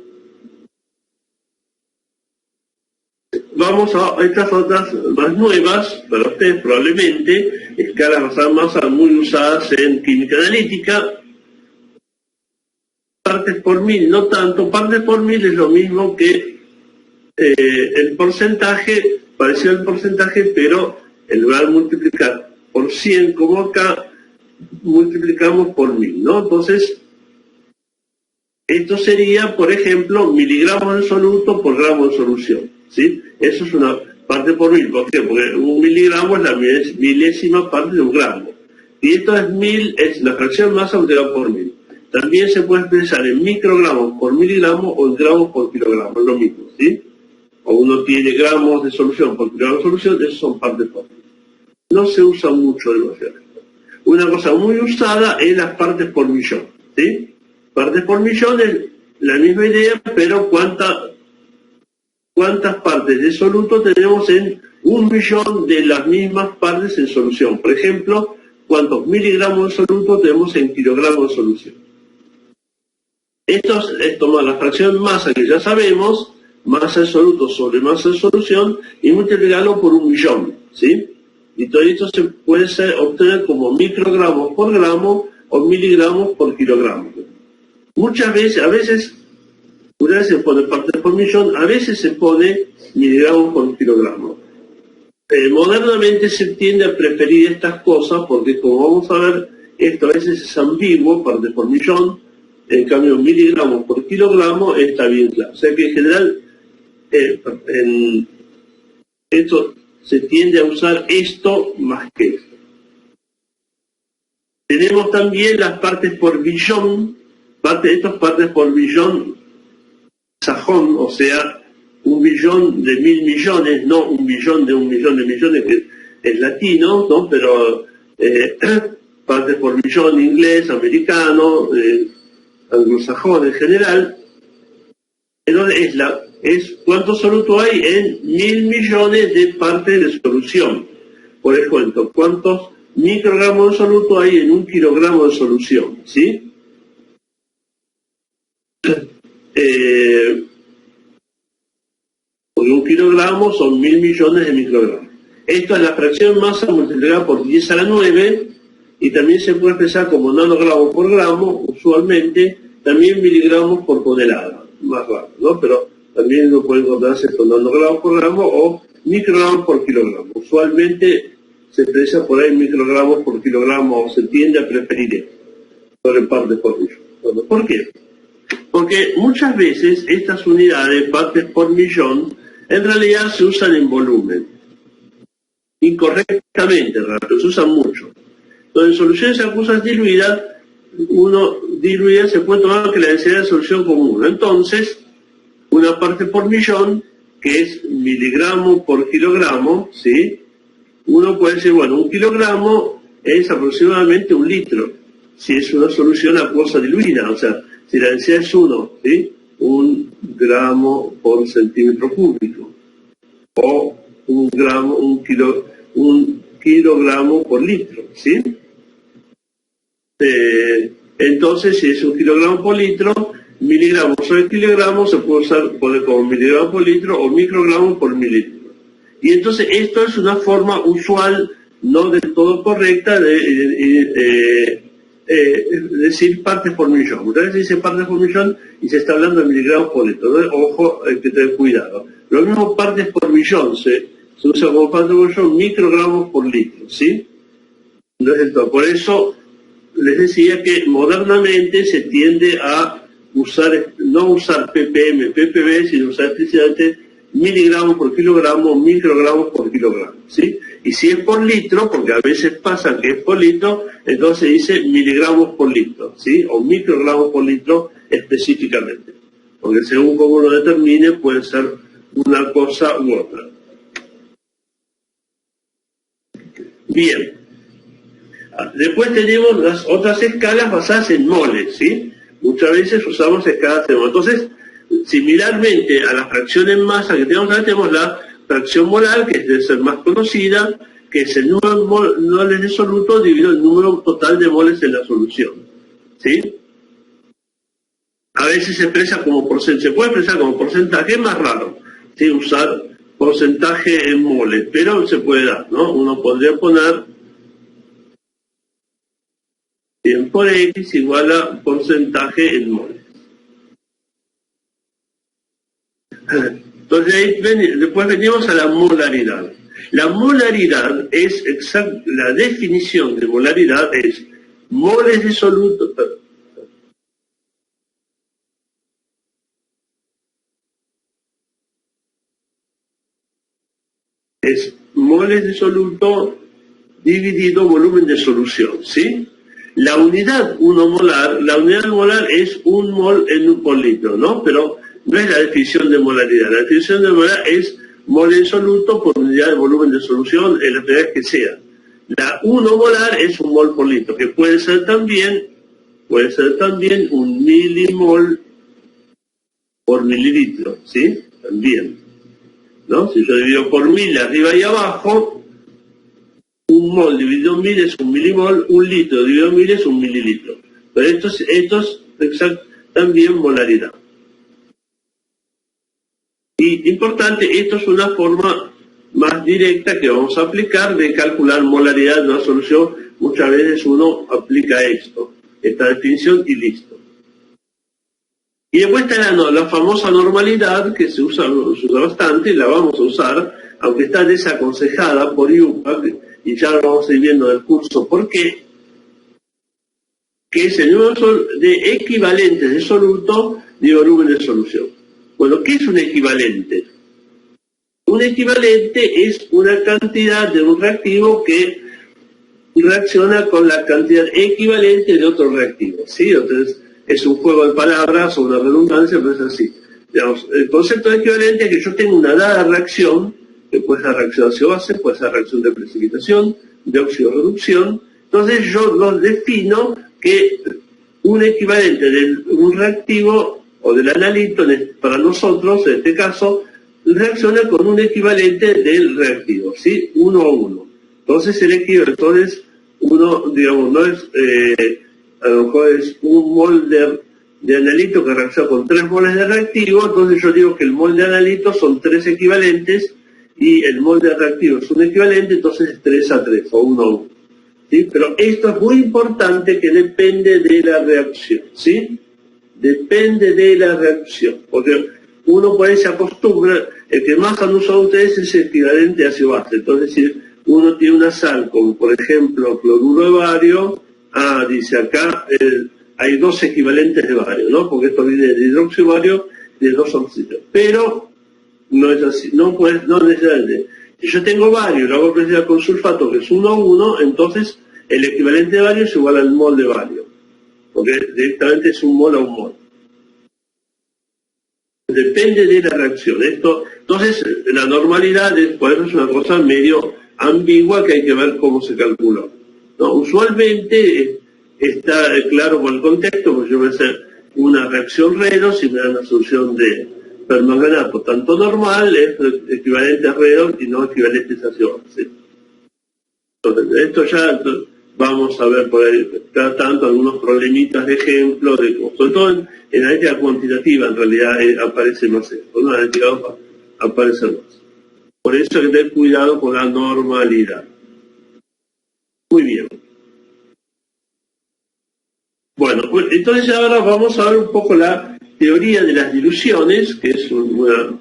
Vamos a estas otras más nuevas, para ustedes probablemente, escalas basadas en masa muy usadas en química analítica. Partes por mil, no tanto. Partes por mil es lo mismo que el porcentaje, parecido al porcentaje, pero en lugar de multiplicar por 100 como acá, multiplicamos por 1000, ¿no? Entonces, esto sería, por ejemplo, miligramos de soluto por gramo de solución, ¿sí? Eso es una parte por 1000. ¿Por qué? Porque un miligramo es la milésima parte de un gramo. Y esto es 1000, es la fracción masa multiplicada por 1000. También se puede expresar en microgramos por miligramo o en gramos por kilogramo, es lo mismo, ¿sí? O uno tiene gramos de solución por kilogramo de solución, esos son partes por mil. No se usa mucho demasiado. Una cosa muy usada es las partes por millón, ¿sí? Partes por millón es la misma idea, pero cuántas partes de soluto tenemos en 1 millón de las mismas partes en solución. Por ejemplo, cuántos miligramos de soluto tenemos en kilogramos de solución. Esto es tomar la fracción masa que ya sabemos, masa de soluto sobre masa de solución, y multiplicarlo por 1 millón, ¿sí? Y todo esto se puede obtener como microgramos por gramo o miligramos por kilogramo. Muchas veces, una vez se pone partes por millón, a veces se pone miligramos por kilogramo. Modernamente se tiende a preferir estas cosas porque, como vamos a ver, esto a veces es ambiguo, partes por millón, en cambio miligramos por kilogramo está bien claro. O sea que en general esto se tiende a usar esto más que esto. Tenemos también las partes por billón, estas partes por billón sajón, o sea, 1 billón de 1000 millones, no 1 billón de 1 millón de millones, que es latino, ¿no? Pero partes por billón inglés, americano, anglosajón en general. Entonces es cuánto soluto hay en 1000 millones de partes de solución. Por ejemplo, cuántos microgramos de soluto hay en 1 kilogramo de solución, ¿sí? Porque 1 kilogramo son 1000 millones de microgramos. Esto es la fracción masa multiplicada por 10 a la 9 y también se puede expresar como nanogramos por gramo, usualmente, también miligramos por tonelada, más raro, ¿no? Pero también uno puede encontrarse con nanogramos por gramo o microgramos por kilogramo. Usualmente se expresa por ahí microgramos por kilogramo, o se tiende a preferir esto sobre partes por millón. Bueno, ¿por qué? Porque muchas veces estas unidades, partes por millón, en realidad se usan en volumen. Incorrectamente, pero se usan mucho. Entonces, en soluciones acuosas diluidas, diluida se puede tomar que la densidad de solución como 1. Entonces, una parte por millón, que es miligramo por kilogramo, ¿sí? Uno puede decir, bueno, 1 kilogramo es aproximadamente 1 litro, si es una solución acuosa diluida, o sea, si la densidad es 1, ¿sí? 1 gramo por centímetro cúbico, o 1 kilogramo por litro, ¿sí? Entonces, si es 1 kilogramo por litro, miligramos sobre kilogramos se puede usar como miligramo por litro o microgramos por mililitro. Y entonces esto es una forma usual, no del todo correcta, de decir partes por millón. Muchas veces se dice partes por millón y se está hablando de miligramos por litro. ¿No? Ojo, hay que tener cuidado. Lo mismo partes por millón, se usa como partes por millón, microgramos por litro, ¿sí? Entonces, por eso les decía que modernamente se tiende a no usar ppm, ppb, sino usar explícitamente miligramos por kilogramo, microgramos por kilogramo, ¿sí? Y si es por litro, porque a veces pasa que es por litro, entonces dice miligramos por litro, ¿sí? O microgramos por litro específicamente. Porque según cómo lo determine, puede ser una cosa u otra. Bien. Después tenemos las otras escalas basadas en moles, ¿sí? Muchas veces usamos escalas de moles. Entonces, similarmente a la fracción en masa que tenemos acá, tenemos la fracción molar, que debe ser más conocida, que es el número de moles de soluto dividido el número total de moles en la solución, ¿sí? A veces se expresa como porcentaje, se puede expresar como porcentaje, es más raro, ¿sí? Usar porcentaje en moles, pero se puede dar, ¿no? Uno podría poner 100 por X igual a porcentaje en moles. Entonces, después venimos a la molaridad. La molaridad es la definición de molaridad es moles de soluto. Es moles de soluto dividido volumen de solución, ¿sí? La unidad 1 molar, la unidad molar es 1 mol por litro, ¿no? Pero no es la definición de molaridad. La definición de molaridad es mol en soluto por unidad de volumen de solución, en la unidad que sea. La 1 molar es 1 mol por litro, que puede ser también 1 milimol por mililitro, ¿sí? También, ¿no? Si yo divido por 1000 arriba y abajo, 1 mol dividido en 1000 es 1 milimol, 1 litro dividido en 1000 es 1 mililitro. Pero esto es también molaridad. Y importante, esto es una forma más directa que vamos a aplicar de calcular molaridad de una solución. Muchas veces uno aplica esta definición y listo. Y después está la famosa normalidad, que se usa bastante, y la vamos a usar, aunque está desaconsejada por IUPAC, y ya lo vamos a ir viendo en el curso por qué, que es el número de equivalentes de soluto de volumen de solución. Bueno, ¿qué es un equivalente? Un equivalente es una cantidad de un reactivo que reacciona con la cantidad equivalente de otro reactivo, ¿sí? Entonces, es un juego de palabras o una redundancia, pero es así. Digamos, el concepto de equivalente es que yo tengo una dada reacción, que puede ser reacción ácido-base, puede ser reacción de precipitación, de óxido-reducción. Entonces yo lo defino que un equivalente de un reactivo o del analito, para nosotros, en este caso, reacciona con un equivalente del reactivo, ¿sí? 1 a 1. Entonces el equivalente, entonces uno, digamos, no es, a lo mejor es un mol de analito que reacciona con 3 moles de reactivo, entonces yo digo que el mol de analito son 3 equivalentes y el mol de reactivo es un equivalente, entonces es 3 a 3 o 1 a 1. ¿Sí? Pero esto es muy importante, que depende de la reacción, ¿sí? Depende de la reacción, porque uno por ahí se acostumbra, el que más han usado ustedes es el equivalente ácido-base. Entonces, si uno tiene una sal, como por ejemplo cloruro de bario, dice acá, hay 2 equivalentes de bario, ¿no? Porque esto viene de hidróxido de bario de 2 oxígenos. Pero no es así, no necesariamente. Si yo tengo bario y lo hago reaccionar con sulfato, que es 1 a 1, entonces el equivalente de bario es igual al mol de bario, porque directamente es un mol a un mol. Depende de la reacción. Entonces, la normalidad por eso es una cosa medio ambigua que hay que ver cómo se calculó, ¿no? Usualmente está claro por el contexto, porque yo voy a hacer una reacción redox y me da una solución de permanganato, tanto normal, es equivalente a redox y no equivalente a ácido base. Entonces, esto ya vamos a ver por ahí, cada tanto algunos problemitas de ejemplo, sobre todo en la analítica cuantitativa en realidad aparece más esto, ¿no? En la analítica aparece más. Por eso hay que tener cuidado con la normalidad. Muy bien. Bueno, pues entonces ahora vamos a ver un poco la teoría de las diluciones, que es una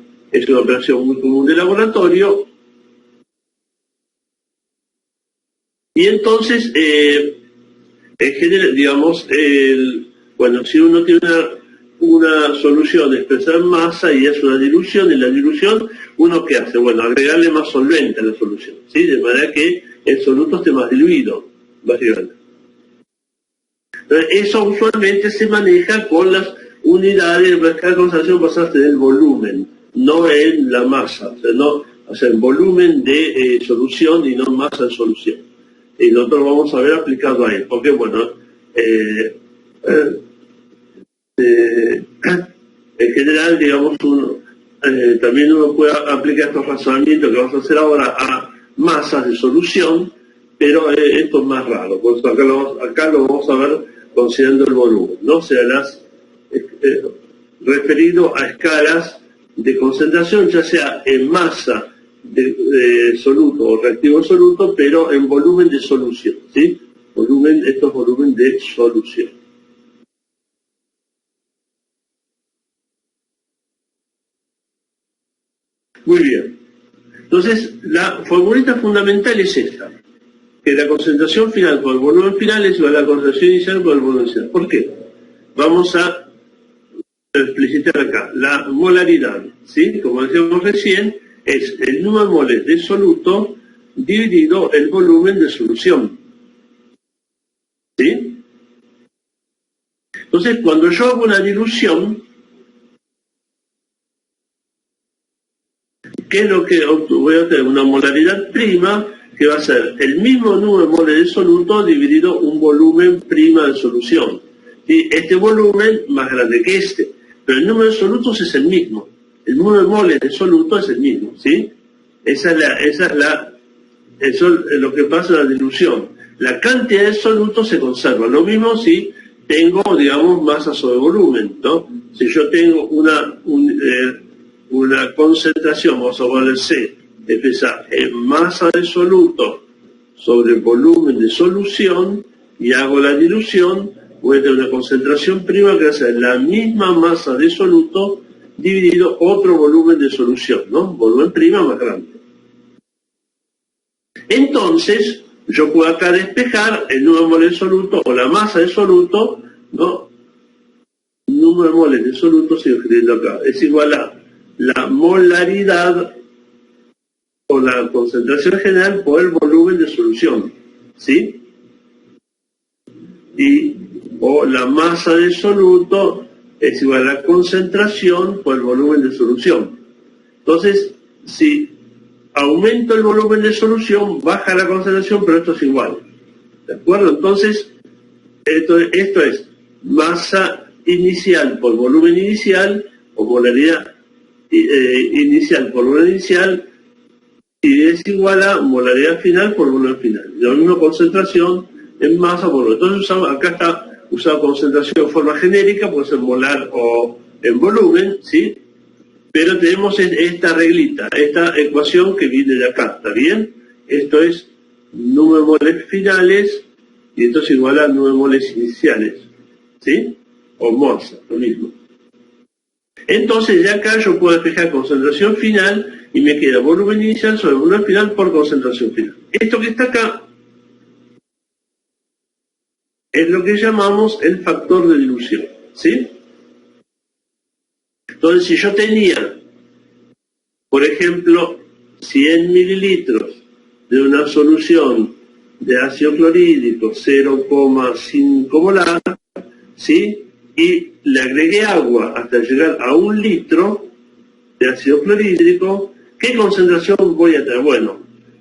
operación muy común de laboratorio. Y entonces, en general, digamos, bueno, si uno tiene una solución expresada en masa y es una dilución, en la dilución, ¿uno qué hace? Bueno, agregarle más solvente a la solución, ¿sí? De manera que el soluto esté más diluido, básicamente. Entonces, eso usualmente se maneja con las unidades de concentración basadas en el volumen, no en la masa, o sea, en volumen de solución y no en masa de solución. Y nosotros vamos a ver aplicado a él, porque bueno, en general, digamos, también uno puede aplicar estos razonamientos que vamos a hacer ahora a masas de solución, pero esto es más raro, por eso acá lo vamos a ver considerando el volumen, ¿no? O sea, referido a escalas de concentración, ya sea en masa de soluto o reactivo soluto, pero en volumen de solución, ¿sí? Esto es volumen de solución. Muy bien. Entonces, la formulita fundamental es esta, que la concentración final por el volumen final es igual a la concentración inicial por el volumen inicial. ¿Por qué? Vamos a explicitar acá. La molaridad, ¿sí? Como decíamos recién, es el número de moles de soluto dividido el volumen de solución. ¿Sí? Entonces, cuando yo hago una dilución, ¿qué es lo que voy a tener? Una molaridad prima, que va a ser el mismo número de moles de soluto dividido un volumen prima de solución. ¿Sí? Este volumen más grande que este, pero el número de solutos es el mismo. El número de moles de soluto es el mismo, ¿sí? Eso es lo que pasa en la dilución. La cantidad de solutos se conserva. Lo mismo si tengo, digamos, masa sobre volumen, ¿no? Si yo tengo una concentración, vamos a poner C, empieza en masa de soluto sobre volumen de solución y hago la dilución, voy a tener una concentración prima que va a ser la misma masa de soluto dividido otro volumen de solución, ¿no? Volumen prima más grande. Entonces, yo puedo acá despejar el número de moles de soluto o la masa de soluto, ¿no? Número de moles de soluto, sigo escribiendo acá, es igual a la molaridad o la concentración general por el volumen de solución, ¿sí? O la masa de soluto es igual a la concentración por el volumen de solución. Entonces, si aumento el volumen de solución, baja la concentración, pero esto es igual. ¿De acuerdo? Entonces, esto es masa inicial por volumen inicial, o molaridad inicial por volumen inicial, y es igual a molaridad final por volumen final. Lo mismo concentración en masa por volumen. Entonces acá está usado concentración en forma genérica, puede ser molar o en volumen, ¿sí? Pero tenemos esta reglita, esta ecuación que viene de acá, ¿está bien? Esto es número de moles finales, y esto es igual a número de moles iniciales, ¿sí? O moles, lo mismo. Entonces ya acá yo puedo despejar concentración final y me queda volumen inicial sobre volumen final por concentración final. Esto que está acá es lo que llamamos el factor de dilución, ¿sí? Entonces si yo tenía, por ejemplo, 100 mililitros de una solución de ácido clorhídrico 0,5 molar, ¿sí? Y le agregué agua hasta llegar a 1 litro de ácido clorhídrico, ¿qué concentración voy a tener? Bueno,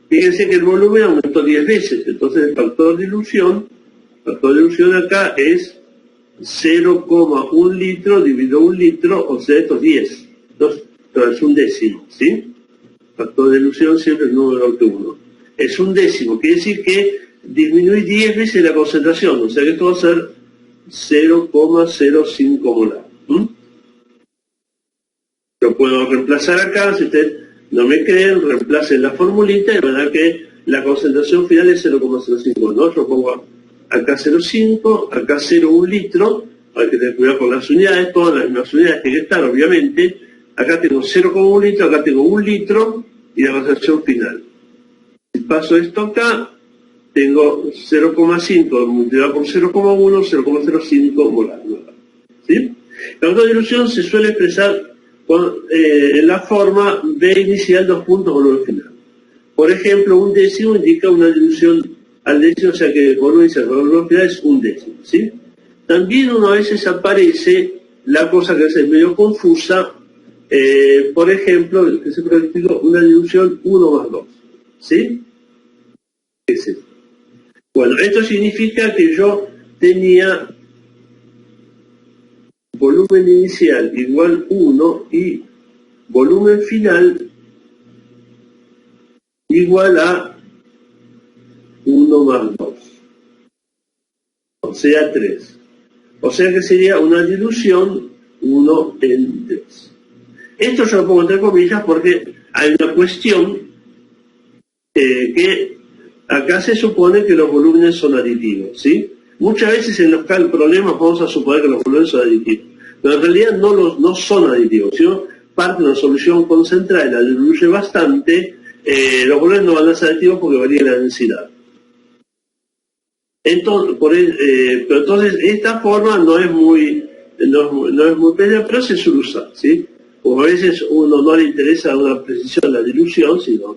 fíjense que el volumen aumentó 10 veces, entonces el factor de dilución acá es 0,1 litro dividido 1 litro, o sea, esto es 10. Entonces, es un décimo, ¿sí? Factor de dilución siempre es número que 1. Es un décimo, quiere decir que disminuí 10 veces la concentración, o sea que esto va a ser 0,05 molar. Lo puedo reemplazar acá, si ustedes no me creen, reemplacen la formulita y verán que la concentración final es 0,05. ¿No? Yo pongo acá 0,5, acá 0,1 litro, hay que tener cuidado con las unidades, todas las mismas unidades tienen que estar, obviamente. Acá tengo 0,1 litro, acá tengo 1 litro y la concentración final. Si paso esto acá, tengo 0,5 multiplicado por 0,1, 0,05 molar. ¿Sí? La factor de dilución se suele expresar en la forma B inicial 2 puntos volumen final. Por ejemplo, 1 décimo indica una dilución al décimo, o sea que el volumen inicial por volumen final es 1 décimo. ¿Sí? También a veces aparece la cosa que es medio confusa, por ejemplo, que se practica una dilución 1 más 2. ¿Sí? ¿Qué es esto? Bueno, esto significa que yo tenía volumen inicial igual 1 y volumen final igual a 1 más 2, o sea 3. O sea que sería una dilución 1 en 3. Esto yo lo pongo entre comillas porque hay una cuestión que acá se supone que los volúmenes son aditivos, ¿sí? Muchas veces en los problemas vamos a suponer que los volúmenes son aditivos, pero en realidad no son aditivos, sino parte de una solución concentrada y la diluye bastante, los volúmenes no van a ser aditivos porque varía la densidad. Entonces, pero entonces esta forma no es muy pequeña, pero se suele usar, ¿sí? O a veces uno no le interesa una precisión la dilución, sino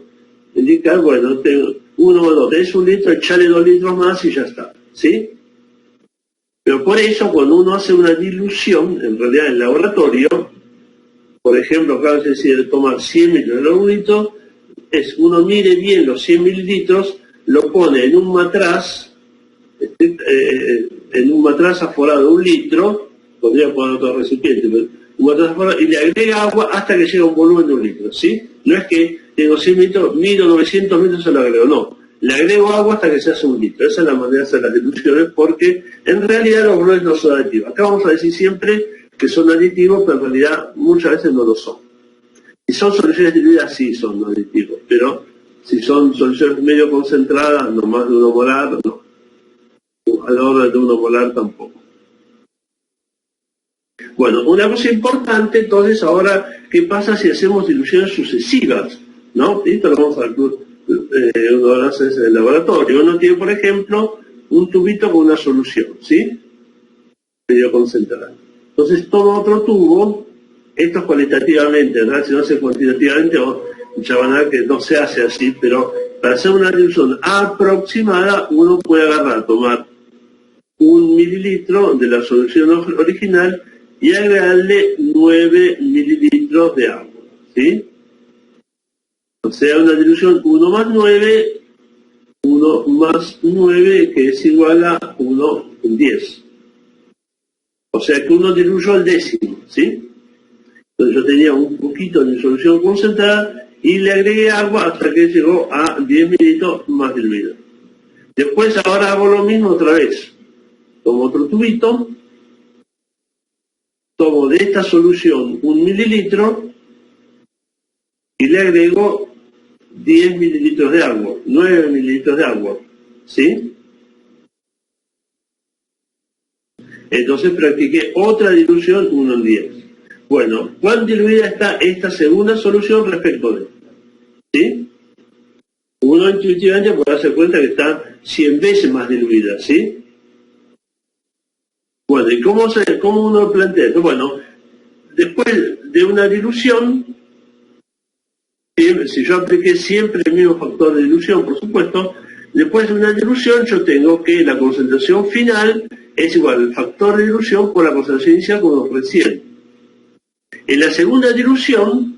indicar, bueno, tengo 1 o 2, es 1 litro, echarle 2 litros más y ya está, ¿sí? Pero por eso, cuando uno hace una dilución, en realidad en el laboratorio, por ejemplo, acá se decide tomar 100 mililitros de 1 litro, uno mire bien los 100 mililitros, lo pone en un matraz, aforado de 1 litro, podría poner otro recipiente, pero un matraz aforado, y le agrega agua hasta que llega a un volumen de 1 litro, ¿sí? No es que tengo 100 litros, mido 900 litros y se lo agrego, no. Le agrego agua hasta que se hace 1 litro. Esa es la manera de hacer las diluciones, porque en realidad los volúmenes no son aditivos. Acá vamos a decir siempre que son aditivos, pero en realidad muchas veces no lo son. Si son soluciones diluidas, sí son aditivos, pero si son soluciones medio concentradas, no más de 1 molar, no. A la hora de 1 molar tampoco. Bueno, una cosa importante, entonces, ahora, ¿qué pasa si hacemos diluciones sucesivas? ¿No? Esto lo vamos a ver, uno lo hace en el laboratorio. Uno tiene, por ejemplo, un tubito con una solución, ¿sí? Medio concentrada. Entonces, todo otro tubo, esto es cualitativamente, ¿verdad? Si no hace cuantitativamente, ya van a ver que no se hace así, pero para hacer una dilución aproximada, uno puede agarrar, tomar 1 mililitro de la solución original y agregarle 9 mililitros de agua, ¿sí? O sea, una dilución 1 más 9, 1 más 9, que es igual a 1 en 10. O sea que uno diluyó al décimo, ¿sí? Entonces yo tenía un poquito de solución concentrada y le agregué agua hasta que llegó a 10 mililitros más diluido. Después ahora hago lo mismo otra vez. Tomo otro tubito, tomo de esta solución 1 mililitro y le agrego 10 mililitros de agua, 9 mililitros de agua, ¿sí? Entonces practiqué otra dilución 1 en 10. Bueno, ¿cuán diluida está esta segunda solución respecto de esta? ¿Sí? Uno intuitivamente puede darse cuenta que está 100 veces más diluida, ¿sí? Bueno, ¿y cómo uno plantea esto? Bueno, después de una dilución, si yo apliqué siempre el mismo factor de dilución, por supuesto, después de una dilución yo tengo que la concentración final es igual al factor de dilución por la concentración inicial como recién. En la segunda dilución,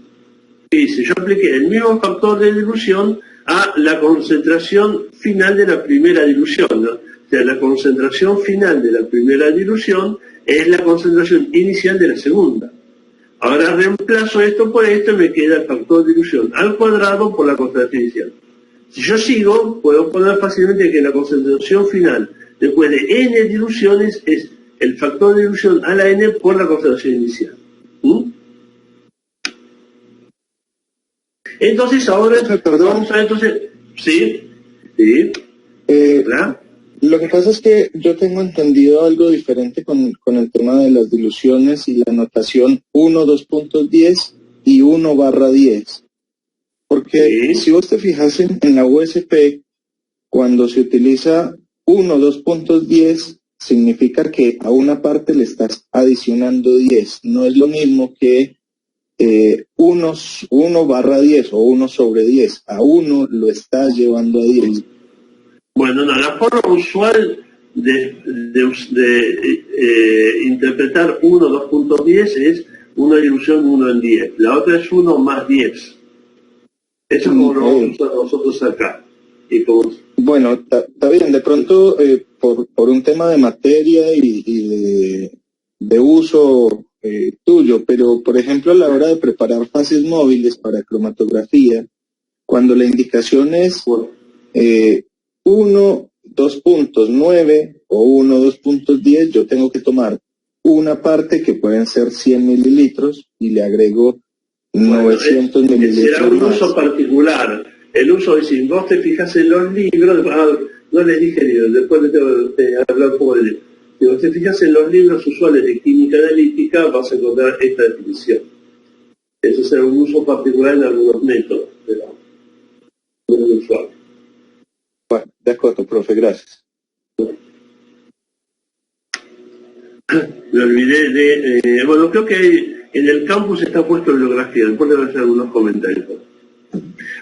¿qué hice? Yo apliqué el mismo factor de dilución a la concentración final de la primera dilución, ¿no? O sea, la concentración final de la primera dilución es la concentración inicial de la segunda. Ahora reemplazo esto por esto y me queda el factor de dilución al cuadrado por la concentración inicial. Si yo sigo, puedo poner fácilmente que la concentración final después de n diluciones es el factor de dilución a la n por la concentración inicial. Entonces ahora vamos a ver, entonces, sí, ¿verdad? Lo que pasa es que yo tengo entendido algo diferente con el tema de las diluciones y la notación 1, 2.10 y 1/10. Porque Sí. si vos te fijas en la USP, cuando se utiliza 1, 2.10, significa que a una parte le estás adicionando 10. No es lo mismo que 1/10 o 1/10. A 1 lo estás llevando a 10. Bueno, no, la forma usual de interpretar 1, 2.10 es una dilución 1 en 10. La otra es 1 más 10. Eso es como lo vamos a usar nosotros acá. Y como... Bueno, está bien, de pronto por un tema de materia y de uso tuyo, pero por ejemplo a la hora de preparar fases móviles para cromatografía, cuando la indicación es 1, 2.9 o 1, 2.10, yo tengo que tomar una parte que pueden ser 100 mililitros y le agrego 900 mililitros será un más. uso particular. El uso es, si vos te fijas en los libros, no les dije libros, después les tengo que hablar un poco de libros. Si vos te fijas en los libros usuales de química analítica, vas a encontrar esta definición. Eso será un uso particular en algunos métodos, pero no es usual. Bueno, de acuerdo, profe, gracias. Me olvidé de... bueno, creo que en el campus está puesto en bibliografía, después le voy a hacer algunos comentarios.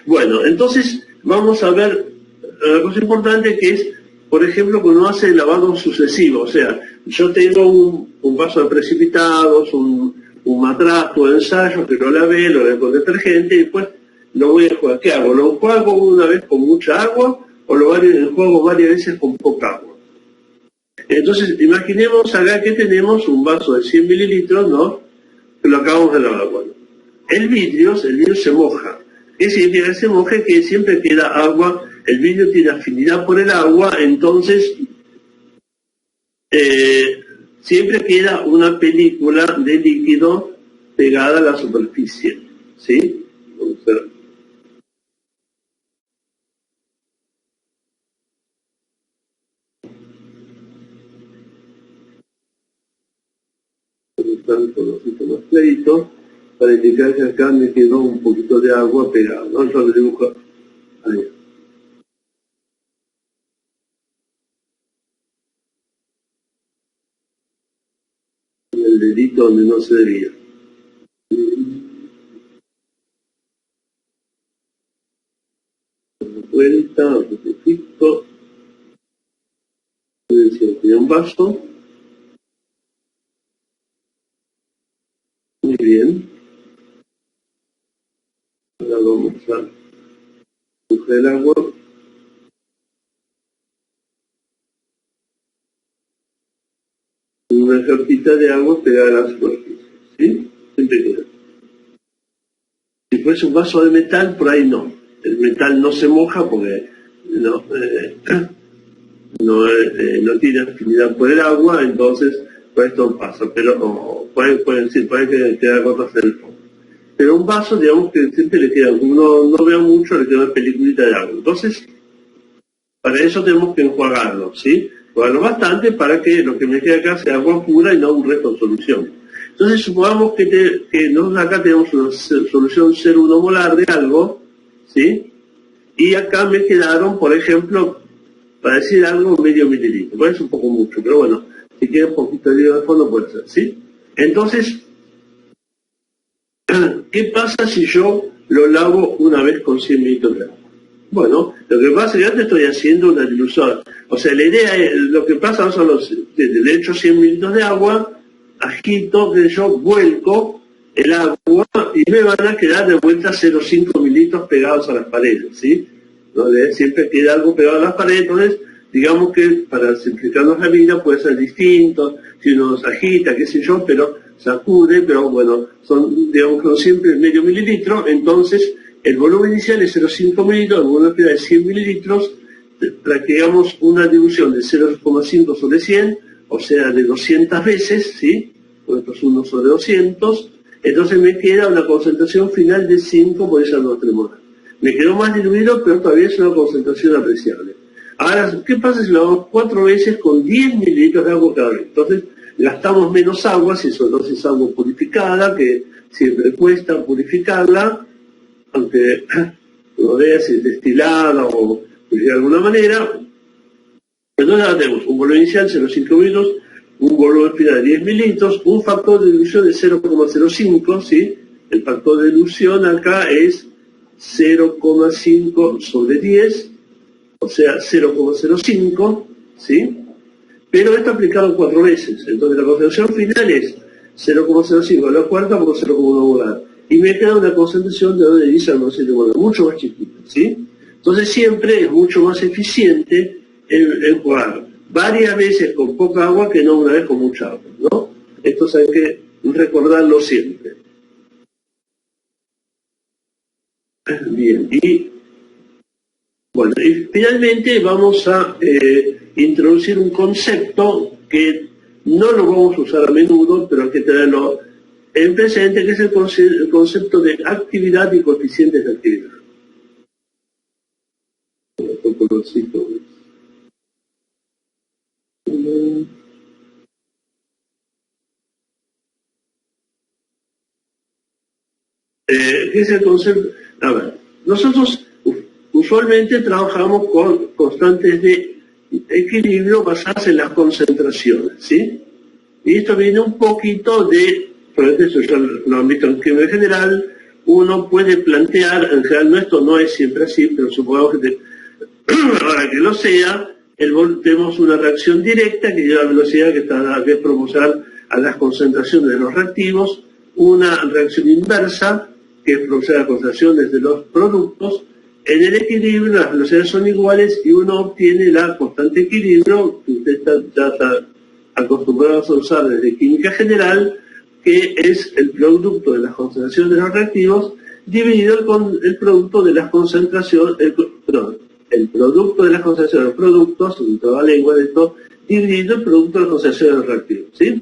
Bueno, entonces vamos a ver una cosa importante que es, por ejemplo, cuando uno hace el lavado sucesivo. O sea, yo tengo un vaso de precipitados, un matrazo de ensayo que lo lavé, lo lavé con detergente y después lo voy a enjuagar. ¿Qué hago? ¿Lo enjuago una vez con mucha agua o lo enjuago varias veces con poca agua? Entonces, imaginemos acá que tenemos un vaso de 100 mililitros, ¿no? Que lo acabamos de lavar. Bueno, el vidrio se moja. ¿Qué significa que se moje? Que siempre queda agua, el vidrio tiene afinidad por el agua, entonces siempre queda una película de líquido pegada a la superficie. ¿Sí? Vamos a ver. están con los sistemas claritos, para indicar que acá me quedó un poquito de agua pegada, ¿no? Yo lo dibujo ahí. El dedito donde no se debía. Vuelta, rectifico. Tiene un vaso. Muy bien. Ahora vamos a coger el agua. Una capita de agua pegada a la superficie. ¿Sí? Siempre queda. Si fuese un vaso de metal, por ahí no. El metal no se moja porque no tiene afinidad por el agua, entonces por esto pasa. Pero pueden quedar gotas en el fondo. Pero un vaso, digamos que siempre le queda, uno no vea mucho, le queda una peliculita de agua. Entonces, para eso tenemos que enjuagarlo, ¿sí? Enjuagarlo bastante para que lo que me quede acá sea agua pura y no un resto de solución. Entonces, supongamos que nosotros acá tenemos una solución 0,1 molar de algo, ¿sí? Y acá me quedaron, por ejemplo, para decir algo, medio mililitro. Pues es un poco mucho, pero bueno, si queda un poquito de líquido de fondo puede ser, ¿sí? Entonces, ¿qué pasa si yo lo lavo una vez con 100 mililitros de agua? Bueno, lo que pasa es que antes estoy haciendo una dilución. O sea, la idea es, lo que pasa son le echo 100 mililitros de agua, agito, que yo vuelco el agua y me van a quedar de vuelta 0,5 mililitros pegados a las paredes, ¿sí? Donde siempre queda algo pegado a las paredes, entonces digamos que para simplificarnos la vida puede ser distinto, si uno los agita, qué sé yo, pero sacude, pero bueno, digamos que siempre medio mililitro, entonces el volumen inicial es 0,5 mililitros, el volumen final es 100 mililitros, para que hagamos una dilución de 0,5 sobre 100, o sea, de 200 veces, ¿sí? Esto es 1 sobre 200, entonces me queda una concentración final de 5 por esa no tremolar. Me quedó más diluido, pero todavía es una concentración apreciable. Ahora, ¿qué pasa si lo hagamos 4 veces con 10 mililitros de agua cada vez? Entonces, gastamos menos agua, si es agua purificada, que siempre cuesta purificarla, aunque no veas si es destilada o de alguna manera. Entonces ahora tenemos un volumen inicial 0,5 mililitros, un volumen final de 10 mililitros, un factor de dilución de 0,05, ¿sí? El factor de dilución acá es 0,5 sobre 10, o sea, 0,05, ¿sí? Pero esto aplicado 4 veces, entonces la concentración final es 0,05 a la cuarta por 0,1 molar. Y me queda una concentración de donde dice mucho más chiquita, ¿sí? Entonces siempre es mucho más eficiente enjuagar varias veces con poca agua que no una vez con mucha agua, ¿no? Esto hay que recordarlo siempre. Bien, y bueno, y finalmente vamos a introducir un concepto que no lo vamos a usar a menudo, pero hay que tenerlo en presente, que es el concepto de actividad y coeficientes de actividad. ¿Qué es el concepto? A ver, nosotros usualmente trabajamos con constantes de equilibrio basadas en las concentraciones, ¿sí? Y esto viene un poquito de, por eso ya lo han visto en química general, uno puede plantear, en general esto no es siempre así, pero supongamos que ahora que lo sea, tenemos una reacción directa que lleva a velocidad que es proporcional a las concentraciones de los reactivos, una reacción inversa que es proporcional a las concentraciones de los productos. En el equilibrio las velocidades son iguales y uno obtiene la constante de equilibrio que usted ya está acostumbrado a usar desde química general, que es el producto de las concentraciones de los reactivos dividido con el producto de las concentraciones, el producto de las concentraciones de los productos, en toda la lengua de esto, dividido el producto de las concentraciones de los reactivos, ¿sí?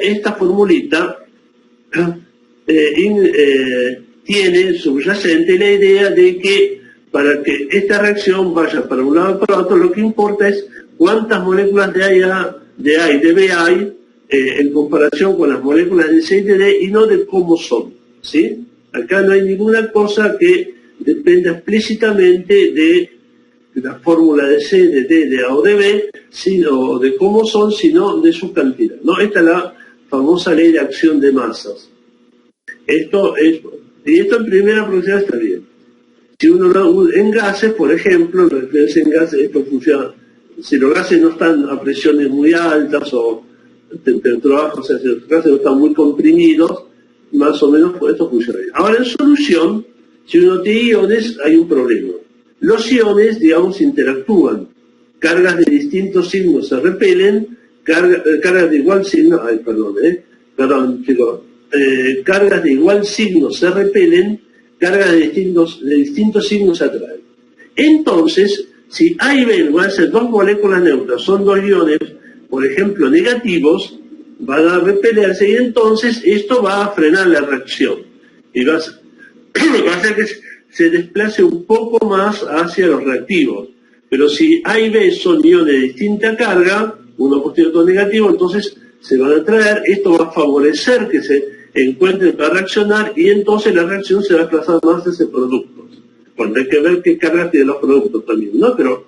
Esta formulita tiene subyacente la idea de que para que esta reacción vaya para un lado y para otro, lo que importa es cuántas moléculas de A y de B hay en comparación con las moléculas de C y de D y no de cómo son, ¿sí? Acá no hay ninguna cosa que dependa explícitamente de la fórmula de C, de D, de A o de B, sino de cómo son, sino de su cantidad, ¿no? Esta es la famosa ley de acción de masas. Y esto en primera aproximación está bien. Si uno en gases, por ejemplo, en gases, esto funciona. Si los gases no están a presiones muy altas o temperaturas bajas, o sea, si los gases no están muy comprimidos, más o menos esto funciona bien. Ahora, en solución, si uno tiene iones, hay un problema. Los iones, digamos, interactúan. Cargas de distintos signos se repelen, cargas de igual signo, cargas de igual signo se repelen, cargas de distintos signos se atraen. Entonces, si A y B van a ser dos moléculas neutras, son dos iones, por ejemplo, negativos, van a repelerse y entonces esto va a frenar la reacción. Y va a hacer que se desplace un poco más hacia los reactivos. Pero si A y B son iones de distinta carga, uno positivo y otro negativo, entonces se van a atraer, esto va a favorecer que se encuentren para reaccionar y entonces la reacción se va a desplazar más hacia productos. Bueno, hay que ver qué carga tienen los productos también, ¿no? Pero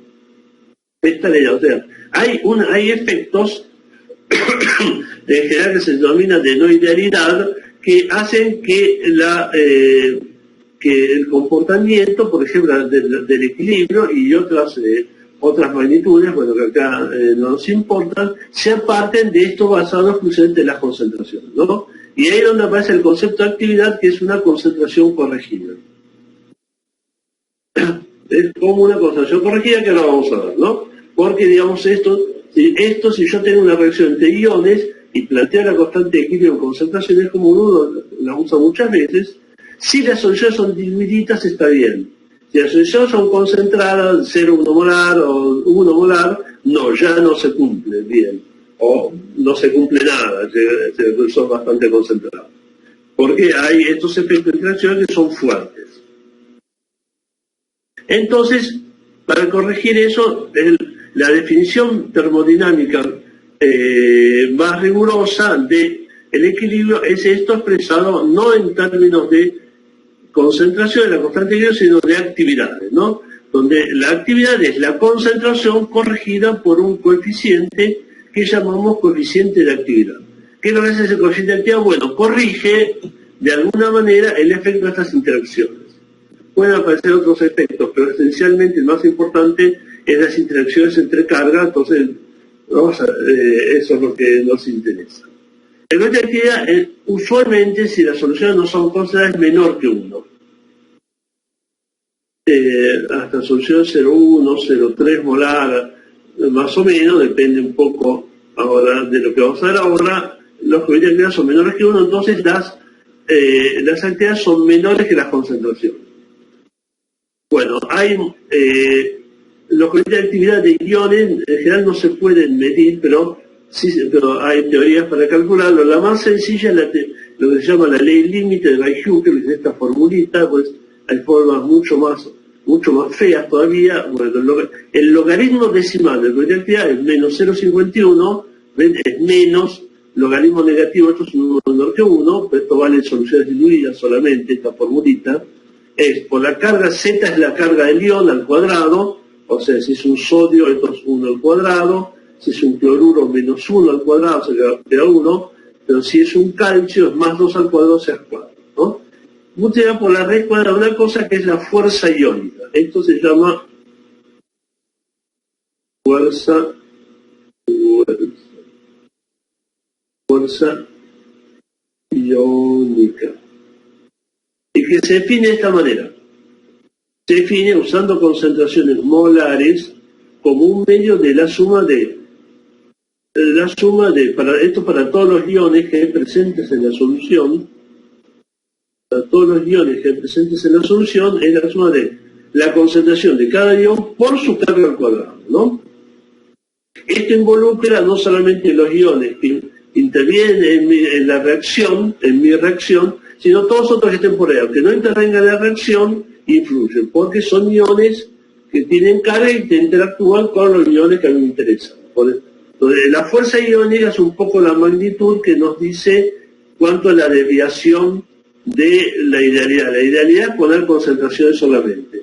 esta ley, o sea, hay efectos en general que se denominan de no idealidad que hacen que el comportamiento, por ejemplo, del equilibrio y otras magnitudes, bueno, que acá no nos importan, se aparten de esto basado exclusivamente en las concentraciones, ¿no? Y ahí es donde aparece el concepto de actividad, que es una concentración corregida. Es como una concentración corregida que ahora vamos a ver, ¿no? Porque, digamos, si yo tengo una reacción entre iones y planteo la constante de equilibrio en concentraciones, como uno la usa muchas veces, si las soluciones son diluiditas está bien. Si las soluciones son concentradas, 0,1 molar o 1 molar, no, ya no se cumple bien. O no se cumple nada, son bastante concentrados. Porque hay estos efectos de interacción que son fuertes. Entonces, para corregir eso, la definición termodinámica más rigurosa del equilibrio es esto expresado no en términos de concentración de la constante de equilibrio, sino de actividades, ¿no? Donde la actividad es la concentración corregida por un coeficiente que llamamos coeficiente de actividad. ¿Qué es lo que hace ese coeficiente de actividad? Bueno, corrige de alguna manera el efecto de estas interacciones. Pueden aparecer otros efectos, pero esencialmente el más importante es las interacciones entre cargas, entonces eso es lo que nos interesa. El coeficiente de actividad, usualmente, si las soluciones no son consideradas, es menor que 1. Hasta soluciones 0,1, 0,3 molar, más o menos, depende un poco ahora de lo que vamos a ver ahora, los coeficientes de actividad son menores que 1, entonces las actividades son menores que las concentraciones. Bueno, los coeficientes de actividad de iones en general no se pueden medir, pero hay teorías para calcularlo. La más sencilla es lo que se llama la ley límite de Weizsäcker, que es esta formulita, pues hay formas mucho más feas todavía. Bueno, el logaritmo decimal del coeficiente de actividad es menos 0,51, es menos logaritmo negativo, esto es un número menor que 1, pero esto vale en soluciones diluidas solamente, esta formulita. Por la carga Z es la carga del ion al cuadrado, o sea, si es un sodio, esto es 1 al cuadrado, si es un cloruro, menos 1 al cuadrado, se queda 1, pero si es un calcio, es más 2 al cuadrado, se cuadrado, ¿no? Multiplicado por la raíz cuadrada una cosa que es la fuerza iónica. Esto se llama fuerza iónica. Y que se define de esta manera. Se define usando concentraciones molares como un medio de la suma de para todos los iones que hay presentes en la solución. Para todos los iones que hay presentes en la solución es la suma de la concentración de cada ion por su carga al cuadrado, ¿no? Esto involucra no solamente los iones que intervienen en la reacción, en mi reacción, sino todos los otros que estén por ahí, aunque no intervengan en la reacción, influyen, porque son iones que tienen carga y que interactúan con los iones que a mí me interesan. Entonces, la fuerza iónica es un poco la magnitud que nos dice cuánto es la desviación de la idealidad. La idealidad es poner concentraciones solamente.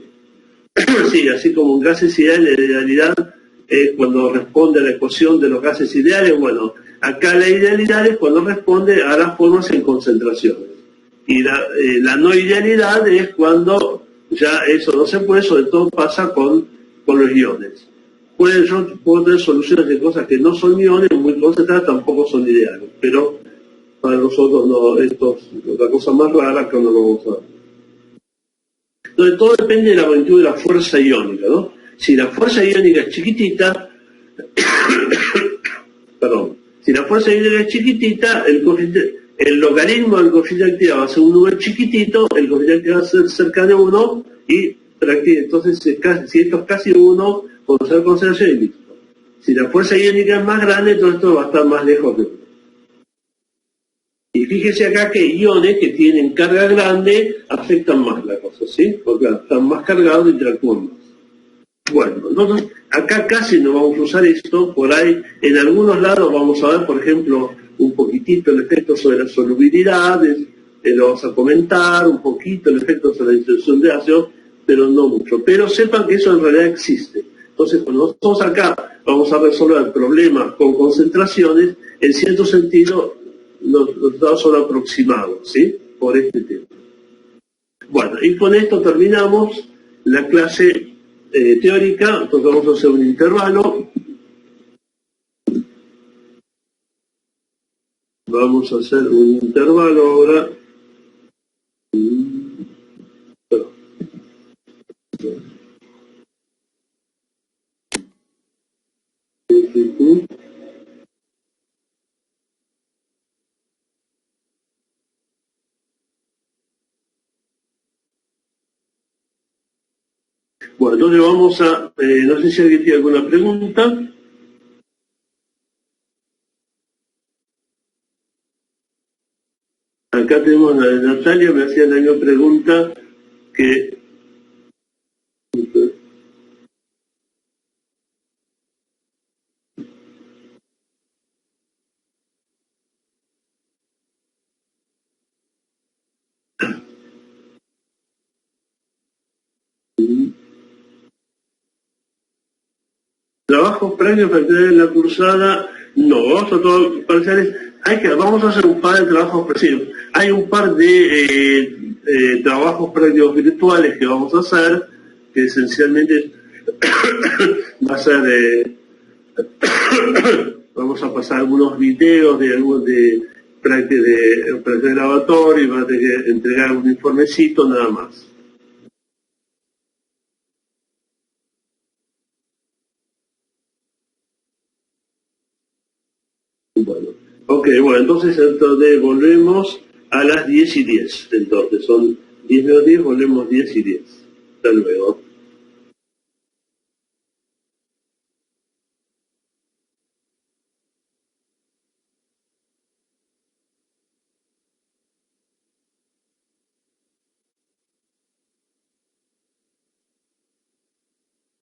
Sí, así como en gases ideales, la idealidad es cuando responde a la ecuación de los gases ideales. Bueno, acá la idealidad es cuando responde a las formas en concentraciones. Y la no idealidad es cuando ya eso no se puede, sobre todo pasa con los iones. Yo puedo tener soluciones de cosas que no son iones, muy concentradas, tampoco son ideales. Pero para nosotros no, esto es la cosa más rara que no lo vamos a ver. Entonces todo depende de la magnitud de la fuerza iónica, ¿no? Si la fuerza iónica es chiquitita, perdón, si la fuerza iónica es chiquitita, el logaritmo del coeficiente de actividad va a ser un número chiquitito, el coeficiente de actividad va a ser cerca de 1, y entonces si esto es casi 1, vamos a hacer concentración y listo. Si la fuerza iónica es más grande, entonces esto va a estar más lejos de 1. Y fíjese acá que iones que tienen carga grande afectan más la cosa, ¿sí? Porque están más cargados e interactúan más. Bueno, entonces acá casi no vamos a usar esto, por ahí en algunos lados vamos a ver, por ejemplo, un poquitito el efecto sobre las solubilidades, lo vamos a comentar, un poquito el efecto sobre la distribución de ácido, pero no mucho. Pero sepan que eso en realidad existe. Entonces, cuando nosotros acá vamos a resolver problemas con concentraciones, en cierto sentido, los datos son aproximados, ¿sí? Por este tema. Bueno, y con esto terminamos la clase teórica. Entonces vamos a hacer un intervalo. Vamos a hacer un intervalo ahora. Bueno, entonces vamos a, no sé si alguien tiene alguna pregunta. Acá tenemos a Natalia, me hacía la misma pregunta que... Trabajos prácticos para tener la cursada, no, vamos a todos parciales, vamos a hacer un par de trabajos prácticos. Hay un par de trabajos prácticos virtuales que vamos a hacer, que esencialmente va a ser, vamos a pasar algunos videos de prácticas de laboratorio y van a tener que entregar un informecito nada más. Bueno, ok, bueno, entonces volvemos a las 10:10. Entonces, son 10 menos 10, volvemos 10:10. Hasta luego.